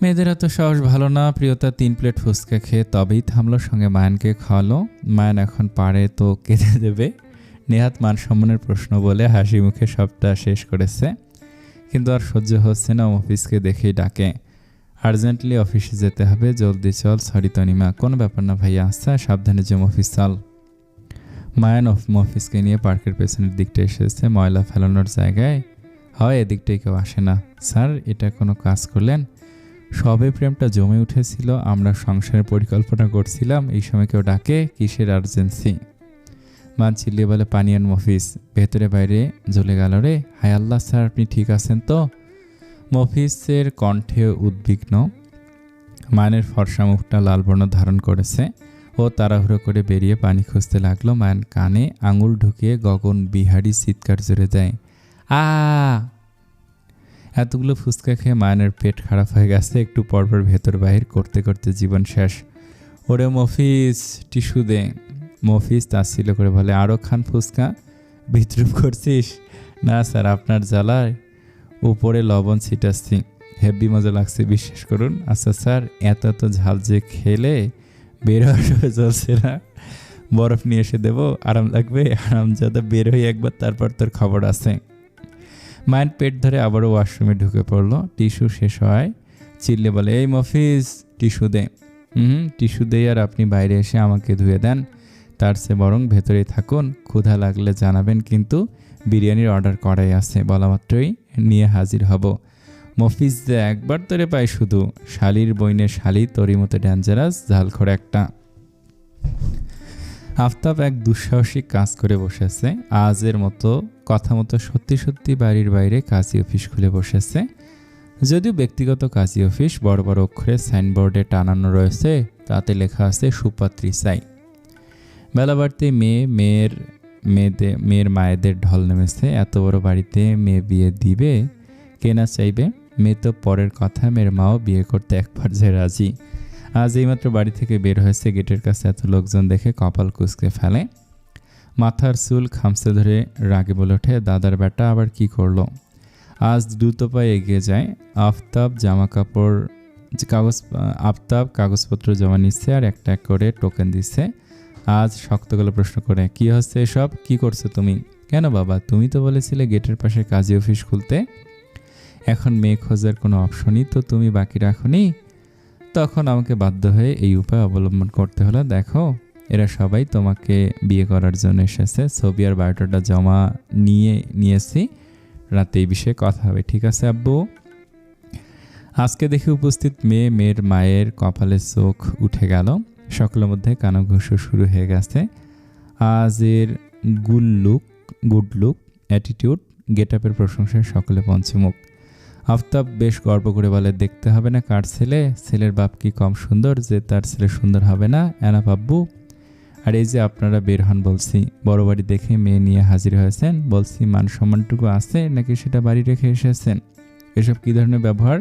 মেয়েদের এত সাহস ভালো না। প্রিয়তা 3 প্লেট ফুচকা খেয়ে তবেই থামলো, সঙ্গে মায়ানকে খাওয়ালো। মায়ান এখন পারে তো কেঁদে দেবে। নেহাত মান সম্মানের প্রশ্ন বলে হাসি মুখে সবটা শেষ করেছে, কিন্তু আর সহ্য হচ্ছে না। অফিসকে দেখেই ডাকে, আর্জেন্টলি অফিসে যেতে হবে, জলদি চল। সরি তনিমা। কোনো ব্যাপার না ভাইয়া, আচ্ছা সাবধানে যে অফিস চল। মায়ান অফিসকে নিয়ে পার্কের পেছনের দিকটা এসেছে, ময়লা ফেলানোর জায়গায়। হয় এদিকটাই কেউ আসে না। স্যার, এটা কোনো কাজ করলেন? সবে প্রেমটা জমে উঠেছিল, আমরা সংসারের পরিকল্পনা করছিলাম, এই সময় কেউ ডাকে? কিসের আর্জেন্সি? মান চিল্লিয়ে বলে, পানিয়ান মফিস ভেতরে বাইরে জ্বলে গেল রে। হায় আল্লাহ, স্যার আপনি ঠিক আছেন তো? মফিসের কণ্ঠে উদ্বিগ্ন। মায়ানের ফর্সা মুখটা লাল বর্ণ ধারণ করেছে। ও তাড়াহুড়ো করে বেরিয়ে পানি খুঁজতে লাগলো। মায়ান কানে আঙুল ঢুকিয়ে গগন বিহারি চিৎকার জুড়ে দেয়, আ! এতগুলো ফুচকা খেয়ে মায়ানের পেট খারাপ হয়ে গেছে। একটু পরপর ভেতর বাহির করতে করতে জীবন শেষ। ওরে মফিস, টিস্যু দে। মফিস তাচ্ছিল্য করে বলে, আরও খান ফুচকা? বিদ্রুপ করছিস? না স্যার, আপনার জ্বালায় উপরে লবণ ছিটাচ্ছি, হেভি মজা লাগছে, বিশ্বাস করুন। আচ্ছা স্যার, এত ঝাল যে খেলে বের হওয়ার সময় চলছে না, বরফ নিয়ে এসে দেবো, আরাম লাগবে? আরামজাদা, বের হয়ে একবার, তারপর তোর খবর আছে। মায়ের পেট ধরে আবারও ওয়াশরুমে ঢুকে পড়লো। টিস্যু শেষ হয়, চিল্লে বলে, এই মফিজ, টিস্যু দে। টিস্যু দেই, আর আপনি বাইরে এসে আমাকে ধুয়ে দেন। তার চেয়ে বরং ভেতরেই থাকুন, ক্ষুধা লাগলে জানাবেন, কিন্তু বিরিয়ানির অর্ডার করাই আছে, বলা মাত্রই নিয়ে হাজির হব। মফিজ যে একবার তোরে পাই শুধু, শালির বইনের শালি, তোরই মতো ডেঞ্জারাস ঝালখোর একটা। আফতাব এক দুঃসাহসিক কাজ করে বসেছে। আজের মতো কথা মতো সত্যি সত্যি বাড়ির বাইরে কাজী অফিস খুলে বসেছে। যদিও ব্যক্তিগত কাজী অফিস বড় বড় অক্ষরে সাইনবোর্ডে টানানো রয়েছে, তাতে লেখা আছে সুপাত্রী চাই। বেলা বাড়তে মেয়ের মায়েদের ঢল নেমেছে। এত বড় বাড়িতে মেয়ে বিয়ে দিবে, কেনা চাইবে? মেয়ে তো পরের কথা, মেয়ের মাও বিয়ে করতে এক পর্যায়ে রাজি। আজ এইমাত্র বাড়ি থেকে বের হয়েছে, গেটের কাছে এত লোকজন দেখে কপাল কুঁচকে ফেলে। মাথার চুল খামচে ধরে রাগে বলে ওঠে, দাদার বেটা আবার কি করলো? আজ দ্রুত পায়ে এগিয়ে যায়। আফতাব কাগজপত্র জমা নিচ্ছে আর একটা এক করে টোকেন দিচ্ছে। আজ শক্ত গলা প্রশ্ন করে, কি হচ্ছে এসব? কি করছো তুমি? কেন বাবা, তুমি তো বলেছিলে গেটের পাশে কাজী অফিস খুলতে। এখন মেয়ে খোঁজার কোনো অপশনই তো তুমি বাকি রাখোনি। তখন আমাকে বাধ্য হয়ে এই উপায় অবলম্বন করতে হলো। দেখো, এরা সবাই তোমাকে বিয়ে করার জন্য এসেছে। ছবি আর বায়োডাটা জমা নিয়েছি, রাতে এই বিষয়ে কথা হবে, ঠিক আছে আব্বু? আজকে দেখে উপস্থিত মেয়ের মায়ের কপালে চোখ উঠে গেল। সকলের মধ্যে কানাঘুষো শুরু হয়ে গেছে। আজের গুড লুক অ্যাটিটিউড গেটআপের প্রশংসায় সকলে পঞ্চমুখ। আফতাব বেশ গর্ব করে বলে, দেখতে হবে না কার ছেলে? ছেলের বাপ কি কম সুন্দর যে তার ছেলে সুন্দর হবে না? এনাফ আব্বু। আর এই যে আপনারা বের হন বলছি। বড় বাড়ি দেখে মেয়ে নিয়ে হাজির হয়েছেন, বলছি মান সম্মানটুকু আছে নাকি সেটা বাড়ি রেখে এসেছেন? এসব কী ধরনের ব্যবহার?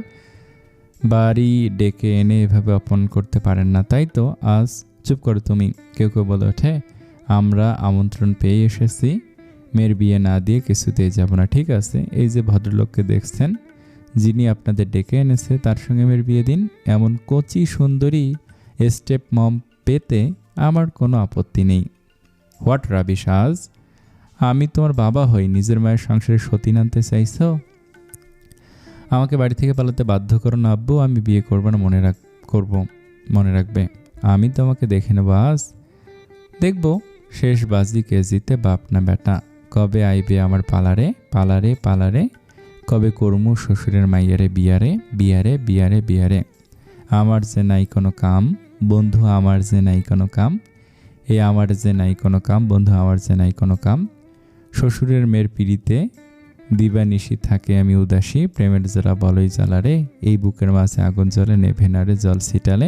বাড়ি ডেকে এনে এভাবে অপমান করতে পারেন না, তাই তো? আজ চুপ করো তুমি। কেউ বলে ওঠে, আমরা আমন্ত্রণ পেয়ে এসেছি, মেয়ের বিয়ে না দিয়ে কিছুতেই যাব না, ঠিক আছে? এই যে ভদ্রলোককে দেখছেন, যিনি আপনাদের ডেকে এনেছে, তার সঙ্গে মেয়ের বিয়ে দিন। এমন কচি সুন্দরী স্টেপ মম পেতে আমার কোনো আপত্তি নেই। হোয়াট রাবিশ আজ? আমি তোমার বাবা হই, নিজের মায়ের সংসারে সতীন আনতে চাইছো? আমাকে বাড়ি থেকে পালাতে বাধ্য করো না আব্বু, আমি বিয়ে করবো না, মনে রাখবে। আমি তোমাকে দেখে নেবো আজ, দেখবো শেষ বাজি কেজিতে বাপ না বেটা। কবে আইবে আমার পালারে, কবে করমু শ্বশুরের মাইয়ারে বিয়ারে। আমার যে নাই কোনো কাম বন্ধু, আমার যে নাই কোনো কাম, আমার যে নাই কোনো কাম বন্ধু, আমার যে নাই কোনো কাম। শ্বশুরের মেয়ের পিড়িতে দিবানিশি থাকে আমি উদাসী, প্রেমের জ্বালা বলই জ্বালারে, এই বুকের মাঝে আগুন জ্বলে নেভে নারে জল ছিটালে,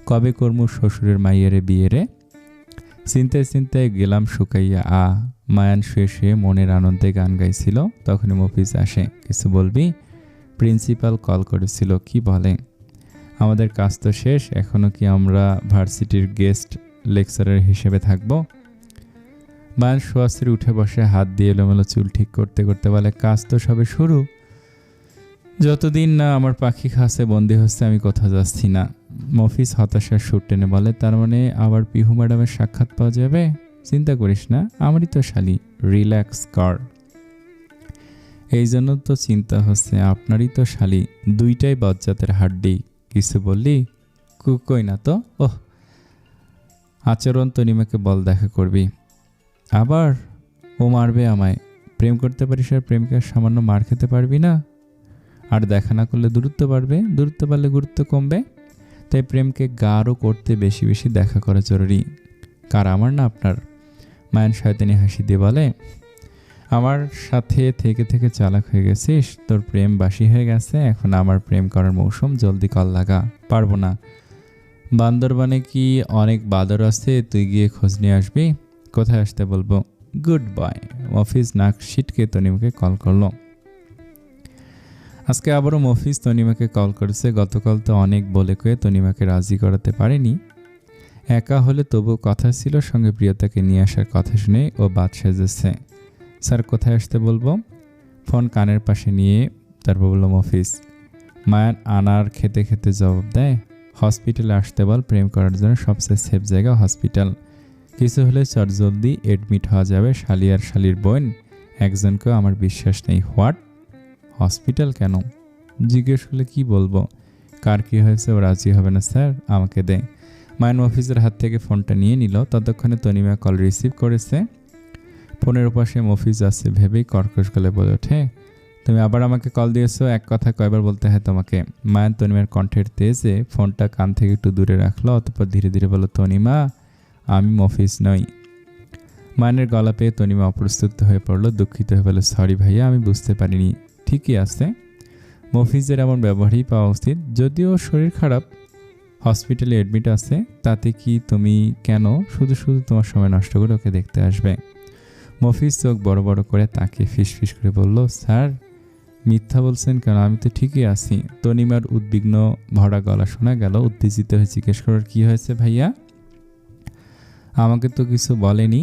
কবে করমু শ্বশুরের মাইয়ারে বিয়েরে। চিন্তায় গেলাম শুকাইয়া মায়ান শুয়ে মনের আনন্দে গান গাইছিল। তখনই মফিজ আসে। কিছু বলবি? প্রিন্সিপাল কল করেছিল। কি বলে? আমাদের কাজ তো শেষ, এখনো কি আমরা ভার্সিটির গেস্ট লেকচারার হিসেবে থাকবো? মায়ান সোয়াস্ত্রী উঠে বসে হাত দিয়ে এলোমেলো চুল ঠিক করতে বলে, কাজ তো সবে শুরু। যতদিন না আমার পাখি খাসে বন্দি হচ্ছে আমি কোথাও যাচ্ছি না। মফিজ হতাশার সুর টেনে বলে, তার মানে আবার পিহু ম্যাডামের সাক্ষাৎ পাওয়া যাবে? চিন্তা করিস না, আমারই তো শালি, রিল্যাক্স কর। এই জন্য তো চিন্তা হচ্ছে, আপনারই তো শালি, দুইটাই বজ্জাতের হাড্ডি। কিছু বললি? কই না তো। ওহ, আচরণ তনিমাকে বল দেখা করবি। আবার ও মারবে আমায়। প্রেম করতে পারিস আর প্রেমিকার সামান্য মার খেতে পারবি না? আর দেখা না করলে দূরত্ব বাড়বে, দূরত্ব বাড়লে গুরুত্ব কমবে। তাই প্রেমকে গাঢ় করতে বেশি দেখা করা জরুরি। কার, আমার না আপনার? মায়ান শয়তানি হাসি দিয়ে বলে, আমার সাথে থেকে চালাক হয়ে গেছিস, তোর প্রেম বাসি হয়ে গেছে, এখন আমার প্রেম করার মৌসুম, জলদি কল লাগা। পারবো না। বান্দরবানে কি অনেক বাদর আছে, তুই গিয়ে খোঁজ নিয়ে আসবি। কোথায় আসতে বলবো? Good boy. মফিজ নাক সিটকে তনিমাকে কল করলো। আজকে আবারও মফিজ তনিমাকে কল করেছে। গতকাল তো অনেক বলে কয়ে তনিমাকে রাজি করাতে পারেনি। একা হলে তবু কথা ছিল, সঙ্গে প্রিয়তাকে নিয়ে আসার কথা শুনে ও বাদ সেজেছে। স্যার কোথায় আসতে বলবো? ফোন কানের পাশে নিয়ে তারপর বলল মফিজ। মায়ান আনার খেতে জবাব দেয়, হসপিটালে আসতে বল, প্রেম করার জন্য সবচেয়ে সেফ জায়গা হসপিটাল। কিছু হলে চটজলদি এডমিট হওয়া যাবে। শালি আর শালির বোন একজনকেও আমার বিশ্বাস নেই। হোয়াট? হসপিটাল কেন? জিজ্ঞেস করলে কি বলবো? কার কি হয়েছে ও রাজি হবে না স্যার, আমাকে দে। মায়ান মফিজের হাত থেকে ফোনটা নিয়ে নিল। ততক্ষণে তনিমা কল রিসিভ করেছে। ফোনের ওপাশে মফিজ আছে ভেবেই কর্কশ গলে বলে ওঠে, তুমি আবার আমাকে কল দিয়েছো, এক কথা কয়বার বলতে হয় তোমাকে? মায়ান তনিমার কণ্ঠের তেজে ফোনটা কান থেকে একটু দূরে রাখলো, অতঃপর ধীরে বলল, তনিমা আমি মফিজ নই। মায়ানের গলা পেয়ে তনিমা অপ্রস্তুত হয়ে পড়ল, দুঃখিত হয়ে বলল, সরি ভাইয়া, আমি বুঝতে পারিনি। ঠিকই আছে, মফিজের এমন ব্যবহারই পাওয়া উচিত। যদিও শরীর খারাপ, হসপিটালে অ্যাডমিট আছে, তাতে কি তুমি কেন শুধু শুধু তোমার সময় নষ্ট করে ওকে দেখতে আসবে? মফিজ চোখ বড় বড় করে তাকে ফিসফিস করে বলল, স্যার মিথ্যা বলছেন কেন? আমি তো ঠিকই আছি। তনিমার উদ্বিগ্ন ভরা গলা শোনা গেল। উত্তেজিত হয়ে জিজ্ঞেস করার, কি হয়েছে ভাইয়া? আমাকে তো কিছু বলেনি।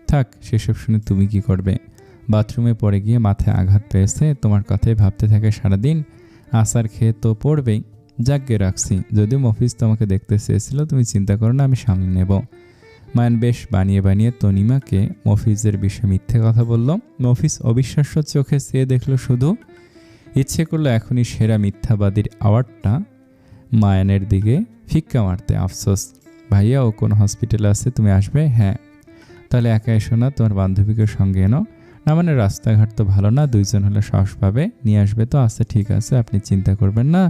থাক, সেসব শুনে তুমি কি করবে? বাথরুমে পড়ে গিয়ে মাথায় আঘাত পেয়েছে, তোমার কথাই ভাবতে থাকে সারাদিন। আসার খেয়ে তো পড়বেই। যাগ্যে রাখছি, যদিও মফিজ তোমাকে দেখতে চেয়েছিল, তুমি চিন্তা করো না, আমি সামলে নেব। মায়ান বেশ বানিয়ে বানিয়ে তনিমাকে মফিজের বিষয়ে মিথ্যে কথা বলল। মফিজ অবিশ্বাস্য চোখে চেয়ে দেখল শুধু। ইচ্ছে করলো এখনই সেরা মিথ্যাবাদীর অ্যাওয়ার্ডটা মায়ানের দিকে ফিক্কা মারতে। আফসোস, ভাইয়া ও কোন হসপিটালে আছে, তুমি আসবে? হ্যাঁ। তাহলে একা এসো না, তোমার বান্ধবীকে সঙ্গে এনো। না মানে রাস্তাঘাট তো ভালো না, দুইজন হলে সাহস পাবে, নিয়ে আসবে তো। আচ্ছা ঠিক আছে, আপনি চিন্তা করবেন না,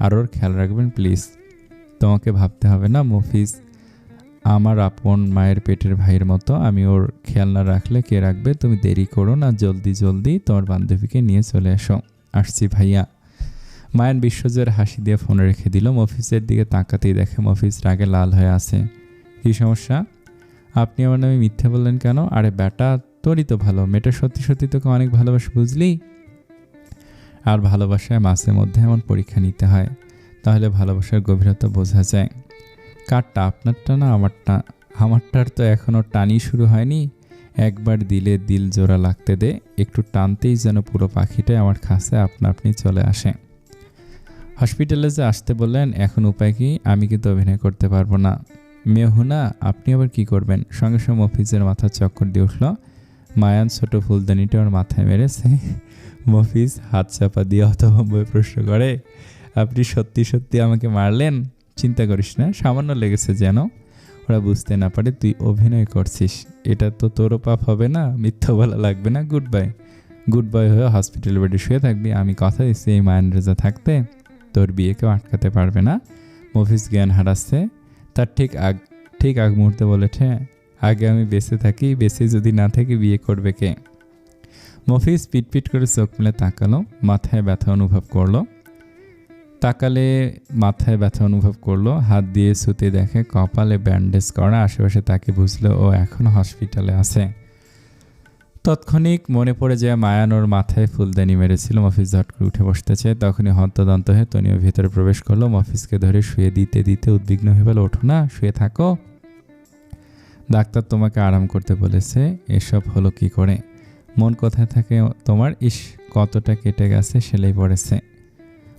আর ওর খেয়াল রাখবেন প্লিজ। তোমাকে ভাবতে হবে না, মফিজ আমার আপন মায়ের পেটের ভাইয়ের মতো, আমি ওর খেয়াল না রাখলে কে রাখবে? তুমি দেরি করো না, জলদি জলদি তোমার বান্ধবীকে নিয়ে চলে এসো। আসছি ভাইয়া। মায়ান বিশ্বজয়ের হাসি দিয়ে ফোন রেখে দিল। মফিজের দিকে তাকাতেই দেখে মফিজ রাগে লাল হয়ে আছে। কী সমস্যা? আপনি আমার নামে মিথ্যে বললেন কেন? আরে বেটা, তোরই তো ভালো, মেয়েটা সত্যি সত্যি তোকে অনেক ভালোবাসে, বুঝলি? আর ভালোবাসায় মাঝে মধ্যে এমন পরীক্ষা নিতে হয়, তাহলে ভালোবাসার গভীরতা বোঝা যায়। কারটা, আপনারটা না আমারটা? আমারটার তো এখনও টানই শুরু হয়নি। একবার দিলে দিল জোড়া লাগতে দে, একটু টানতেই যেন পুরো পাখিটাই আমার কাছে আপনা আপনি চলে আসে। হসপিটালে যে আসতে বললেন, এখন উপায় কি? আমি কিন্তু অভিনয় করতে পারবো না। মেহুনা, আপনি আবার কি করবেন? সঙ্গে সঙ্গে মফিজের মাথা চক্কর দিয়ে উঠল। মায়ান ছোট ফুলদানিটা ওর মাথায় মেরেছে। মফিজ হাত চাপা দিয়ে হতভম্ব প্রশ্ন করে, আপনি সত্যি সত্যি আমাকে মারলেন? চিন্তা করিস না, সামান্য লেগেছে যেন, ওরা বুঝতে না পারে তুই অভিনয় করছিস। এটা তো তোরও পাপ হবে না, মিথ্যা বলা লাগবে না। Good bye. গুড বাই হয়ে হসপিটাল বেডে শুয়ে থাকবি। আমি কথা দিচ্ছি, এই মায়ান রেজা থাকতে তোর বিয়ে কেউ আটকাতে পারবে না। মফিজ জ্ঞান হারাচ্ছে। তার ঠিক আগ মুহূর্তে বলেছে, আগে আমি বেঁচে থাকি, বেঁচে যদি না থাকি বিয়ে করবে কে? মফিজ পিটপিট করে চোখ মেলে তাকালো, মাথায় ব্যথা অনুভব করলো। হাত দিয়ে ছুতে দেখে কপালে ব্যান্ডেজ করা। আশেপাশে তাকে বুঝলো ও এখন হসপিটালে আছে। তৎক্ষণিক মনে পড়ে যায় মায়ান ওর মাথায় ফুলদানি মেরেছিল। মফিজ ঝট করে উঠে বসতেছে, তখনই হন্তদন্ত হয়ে তনিও ভেতরে প্রবেশ করলো। মফিজকে ধরে শুয়ে দিতে দিতে উদ্বিগ্ন হয়ে বলল, ওঠো না, শুয়ে থাকো। ডাক্তার তোমাকে আরাম করতে বলেছে। এসব হলো কি করে? মন কোথায় থাকে তোমার? ইস, কতটা কেটে গেছে, সেলাই পড়েছে।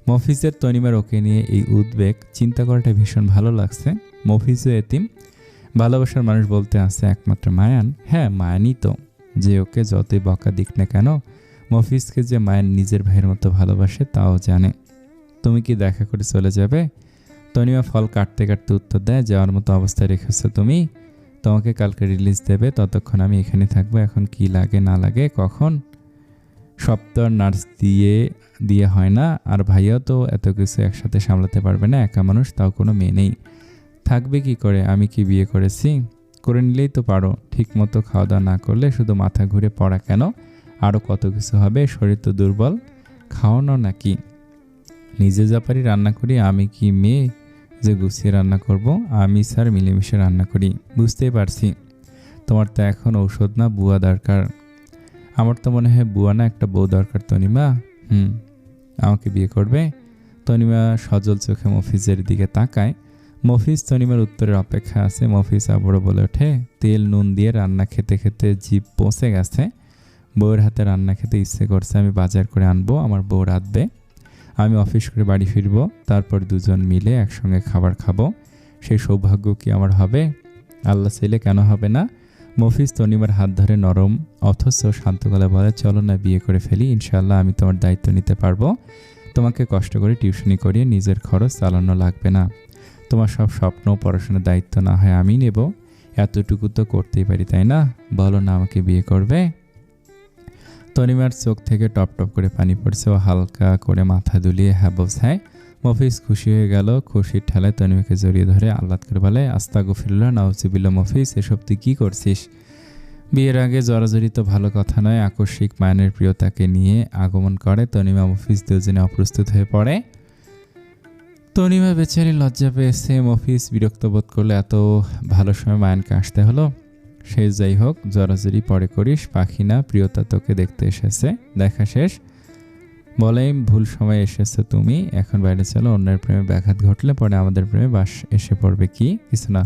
মফিজের তনিমার ওকে নিয়ে এই উদ্বেগ, চিন্তা করাটা ভীষণ ভালো লাগছে। মফিজও এতিম, ভালোবাসার মানুষ বলতে আছে একমাত্র মায়ান। হ্যাঁ, মায়ানই তো, যে ওকে যতই বকা দিক না কেন, মফিজকে যে মায়ান নিজের ভাইয়ের মতো ভালোবাসে তাও জানে। তুমি কি দেখা করে চলে যাবে? তনিমা ফল কাটতে কাটতে উত্তর দেয়, যাওয়ার মতো অবস্থায় রেখেছো তুমি? তোমাকে কালকে রিলিজ দেবে, ততক্ষণ আমি এখানে থাকবো। এখন কি লাগে না লাগে কখন? সপ্তাহ নার্স দিয়ে হয় না, আর ভাইয়াও তো এত কিছু একসাথে সামলাতে পারবে না, একা মানুষ, তাও কোনো মেয়ে নেই। থাকবে কি করে? আমি কি বিয়ে করেছি? করে নিলেই তো পারো। ঠিক মতো খাওয়া দাওয়া না করলে শুধু মাথা ঘুরে পড়া কেন, আরও কত কিছু হবে। শরীর তো দুর্বল, খাওয়ানো নাকি? নিজে যা পারি রান্না করি। আমি কি মেয়ে যে গুছিয়ে রান্না করব? আমি স্যার মিলেমিশে রান্না করি। বুঝতেই পারছি তোমার তো এখন ঔষধ না বুয়া দরকার। আমার তো মনে হয় বুয়া না, একটা বউ দরকার। তনিমা আমাকে বিয়ে করবে? তনিমা সজল চোখে মফিজের দিকে তাকায়। মফিজ তনিমার উত্তরের অপেক্ষা আছে। মফিজ আবারও বলে ওঠে, তেল নুন দিয়ে রান্না খেতে খেতে জিভ পচে গেছে। বউয়ের হাতে রান্না খেতে ইচ্ছে করছে। আমি বাজার করে আনবো, আমার বউ রাঁধবে, আমি অফিস করে বাড়ি ফিরবো, তারপর দুজন মিলে একসঙ্গে খাবার খাবো। সেই সৌভাগ্য কি আমার হবে? আল্লাহ চাইলে কেন হবে না? মফিজ তনিমার হাত ধরে নরম অথচ শান্ত গলায় বলে, চলো না বিয়ে করে ফেলি, ইনশাআল্লাহ আমি তোমার দায়িত্ব নিতে পারবো। তোমাকে কষ্ট করে টিউশনি করিয়ে নিজের খরচ চালানো লাগবে না। তোমার সব স্বপ্ন পড়াশোনার দায়িত্ব না হয় আমি নেব। এতটুকু তো করতেই পারি, তাই না? বলো না, আমাকে বিয়ে করবে? তনিমার চোখ থেকে টপ টপ করে পানি পড়ছে। ও হালকা করে মাথা দুলিয়ে হ্যাঁ বোঝায়। মফিজ খুশি হয়ে গেল। খুশির ঠেলায় তনিমাকে জড়িয়ে ধরে আহ্লাদ করে বলে, আস্তাগফিরুল্লাহ, নাউজুবিল্লাহ। মফিজ, এসব তুই কী করছিস? বিয়ের আগে জড়াজড়ি তো ভালো কথা নয়। আকস্মিক মায়ানের প্রিয়তাকে নিয়ে আগমন করে তনিমা মফিজ, দুজনে অপ্রস্তুত হয়ে পড়ে। তনিমা বেচারি লজ্জা পেয়েছে, মফিজ বিরক্ত বোধ করলে এত ভালো সময় মায়ানকে আসতে হলো। সে যাই হোক, জড়াজড়ি পরে করিস, পাখি না, প্রিয়তা তোকে দেখতে এসেছে, দেখা শেষ। বলে ভুল সময় এসেছো তুমি, এখন বাইরে চলো, অন্যের প্রেমে ব্যাঘাত ঘটলে পরে আমাদের প্রেমে বাস এসে পড়বে। কি কিছু না,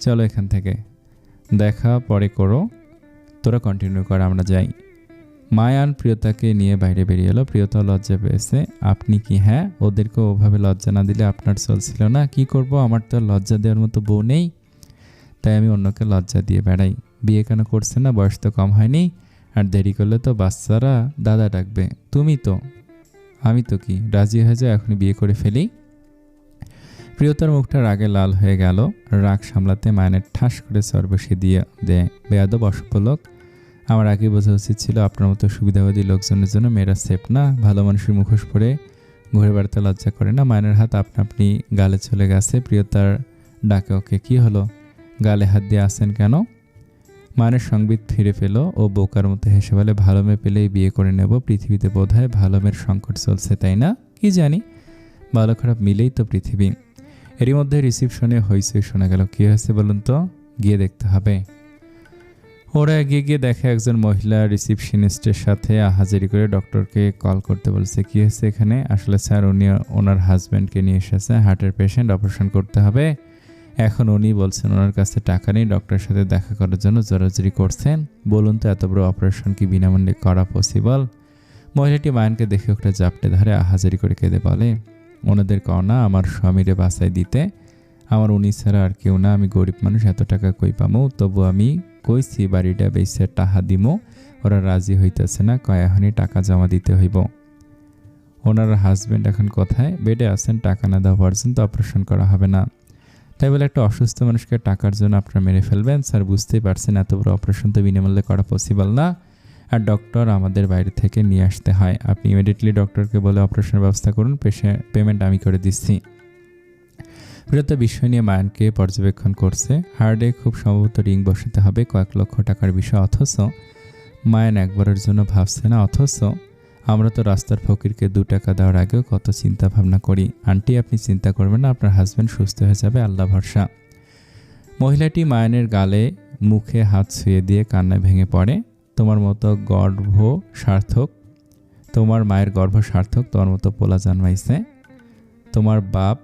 চলো এখান থেকে, দেখা পরে করো, তোরা কন্টিনিউ কর, আমরা যাই। মায়ান প্রিয়তাকে নিয়ে বাইরে বেরিয়ে এলো। প্রিয়তা লজ্জা পেয়েছে। আপনি কি? হ্যাঁ, ওদেরকে ওভাবে লজ্জা না দিলে আপনার চলছিল না? কি করব, আমার তো আর লজ্জা দেওয়ার মতো বউ নেই, তাই আমি অন্যকে লজ্জা দিয়ে বেড়াই। বিয়ে কেন করছে না? বয়স তো কম হয়নি, আর দেরি করলে তো বাচ্চারা দাদা ডাকবে। তুমি তো, আমি তো কি, রাজি হয়ে যাও, এখনই বিয়ে করে ফেলি। প্রিয়তার মুখটা রাগে লাল হয়ে গেল। রাগ সামলাতে মায়ানের ঠাস করে চর বসিয়ে দিয়ে দেয়। বেয়াদব, অসভ্য লোক, আমার আগে বোঝা উচিত ছিল আপনার মতো সুবিধাবাদী লোকজনের জন্য মেয়েরা সেফ না। ভালো মানুষের মুখোশ পরে ঘুরে বেড়াতে লজ্জা করে না? মায়ানের হাত আপনা আপনি গালে চলে গেছে। প্রিয়তার ডাকে, ওকে কি হলো, গালে হাত দিয়ে আসেন কেন? মায়ের সংবিত ফিরে পেল। ও বোকার মতো হেসে বলে, ভালো মেয়ে পেলেই বিয়ে করে নেব। পৃথিবীতে বোধ হয় ভালো মেয়ের সংকট চলছে, তাই না? কি জানি, ভালো খারাপ মিলেই তো পৃথিবী। এরই মধ্যে রিসিপশনে হইচই শোনা গেল। কী হয়েছে বলুন তো, গিয়ে দেখতে হবে। ওরা এগিয়ে গিয়ে দেখে একজন মহিলা রিসিপশনিস্টের সাথে হাজিরি করে ডক্টরকে কল করতে বলছে। কী হয়েছে এখানে? আসলে স্যার, উনি ওনার হাজব্যান্ডকে নিয়ে এসেছে, হার্টের পেশেন্ট, অপারেশন করতে হবে। এখন উনি বলছেন ওনার কাছে টাকা নেই, ডক্টরের সাথে দেখা করার জন্য জোরাজুরি করছেন। বলুন তো, এত বড় অপারেশন কি বিনামূল্যে করা পসিবল? মহিলাটি মায়ানকে দেখে ওটা জাপটে ধরে হাজিরি করে কেঁদে বলে, ওনাদের কও না আমার স্বামীরে বাঁচাই দিতে, আমার উনি ছাড়া আর কেউ না, আমি গরিব মানুষ, এত টাকা কই পামো? তবু আমি কইছি বাড়িটা বেচে টাকা দিমো, ওরা রাজি হইতেছে না, কয় এখনই টাকা জমা দিতে হইব। ওনার হাজব্যান্ড এখন কোথায়? বেডে আছেন, টাকা না দেওয়া পর্যন্ত অপারেশন করা হবে না। তাই বলে একটা অসুস্থ মানুষকে টাকার জন্য আপনারা মেরে ফেলবেন? স্যার, বুঝতেই পারছেন এত বড় অপারেশন তো বিনামূল্যে করা পসিবল না, আর ডক্টর আমাদের বাইরে থেকে নিয়ে আসতে হয়। আপনি ইমিডিয়েটলি ডক্টরকে বলে অপারেশনের ব্যবস্থা করুন, পেমেন্ট আমি করে দিচ্ছি। প্রিয়তা বিষয় নিয়ে মায়ানকে পর্যবেক্ষণ করছে। হার্ডে খুব সম্ভবত রিং বসাতে হবে, কয়েক লক্ষ টাকার বিষয়, অথচ মায়ান একবারের জন্য ভাবছে না। অথচ আমরা তো রাস্তার ফকিরকে 2 টাকা দেওয়ার আগেও কত চিন্তা ভাবনা করি। আন্টি, আপনি চিন্তা করবেন না, আপনার হাজব্যান্ড সুস্থ হয়ে যাবে, আল্লাহ ভরসা। মহিলাটি মায়ানের গালে মুখে হাত ছুঁয়ে দিয়ে কান্নায় ভেঙে পড়ে। তোমার মতো গর্ভ সার্থক, তোমার মায়ের গর্ভ সার্থক, তোমার মতো পোলা জন্মাইছে। তোমার বাপ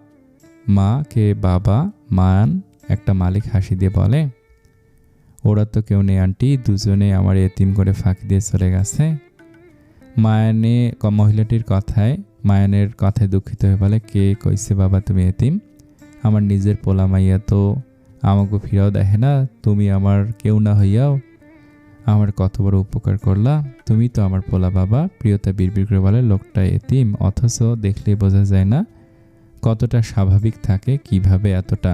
মা কে বাবা? মায়ান একটা মালিক হাসি দিয়ে বলে, ওরা তো কেউ নেই আন্টি, দুজনে আমার এতিম করে ফাঁকি দিয়ে চলে গেছে। মহিলাটির মায়ানের কথায় দুঃখিত হয়ে বলে, কে কইছে বাবা তুমি এতিম? আমার নিজের পোলা মাইয়া তো আমাকে ফিরাও দেখে না, তুমি আমার কেউ না হইয়াও আমার কত বড় উপকার করলা, তুমি তো আমার পোলা বাবা। প্রিয়তা বিড়বিড় করে বলে, লোকটা এতিম, অথচ দেখলে বোঝা যায় না কতটা স্বাভাবিক থাকে, কিভাবে এতটা।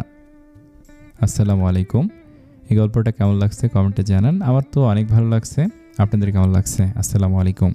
আসসালামু আলাইকুম। এই গল্পটা কেমন লাগছে কমেন্টে জানান। আমার তো অনেক ভালো লাগছে, আপনাদের কেমন লাগছে? আসসালামু আলাইকুম।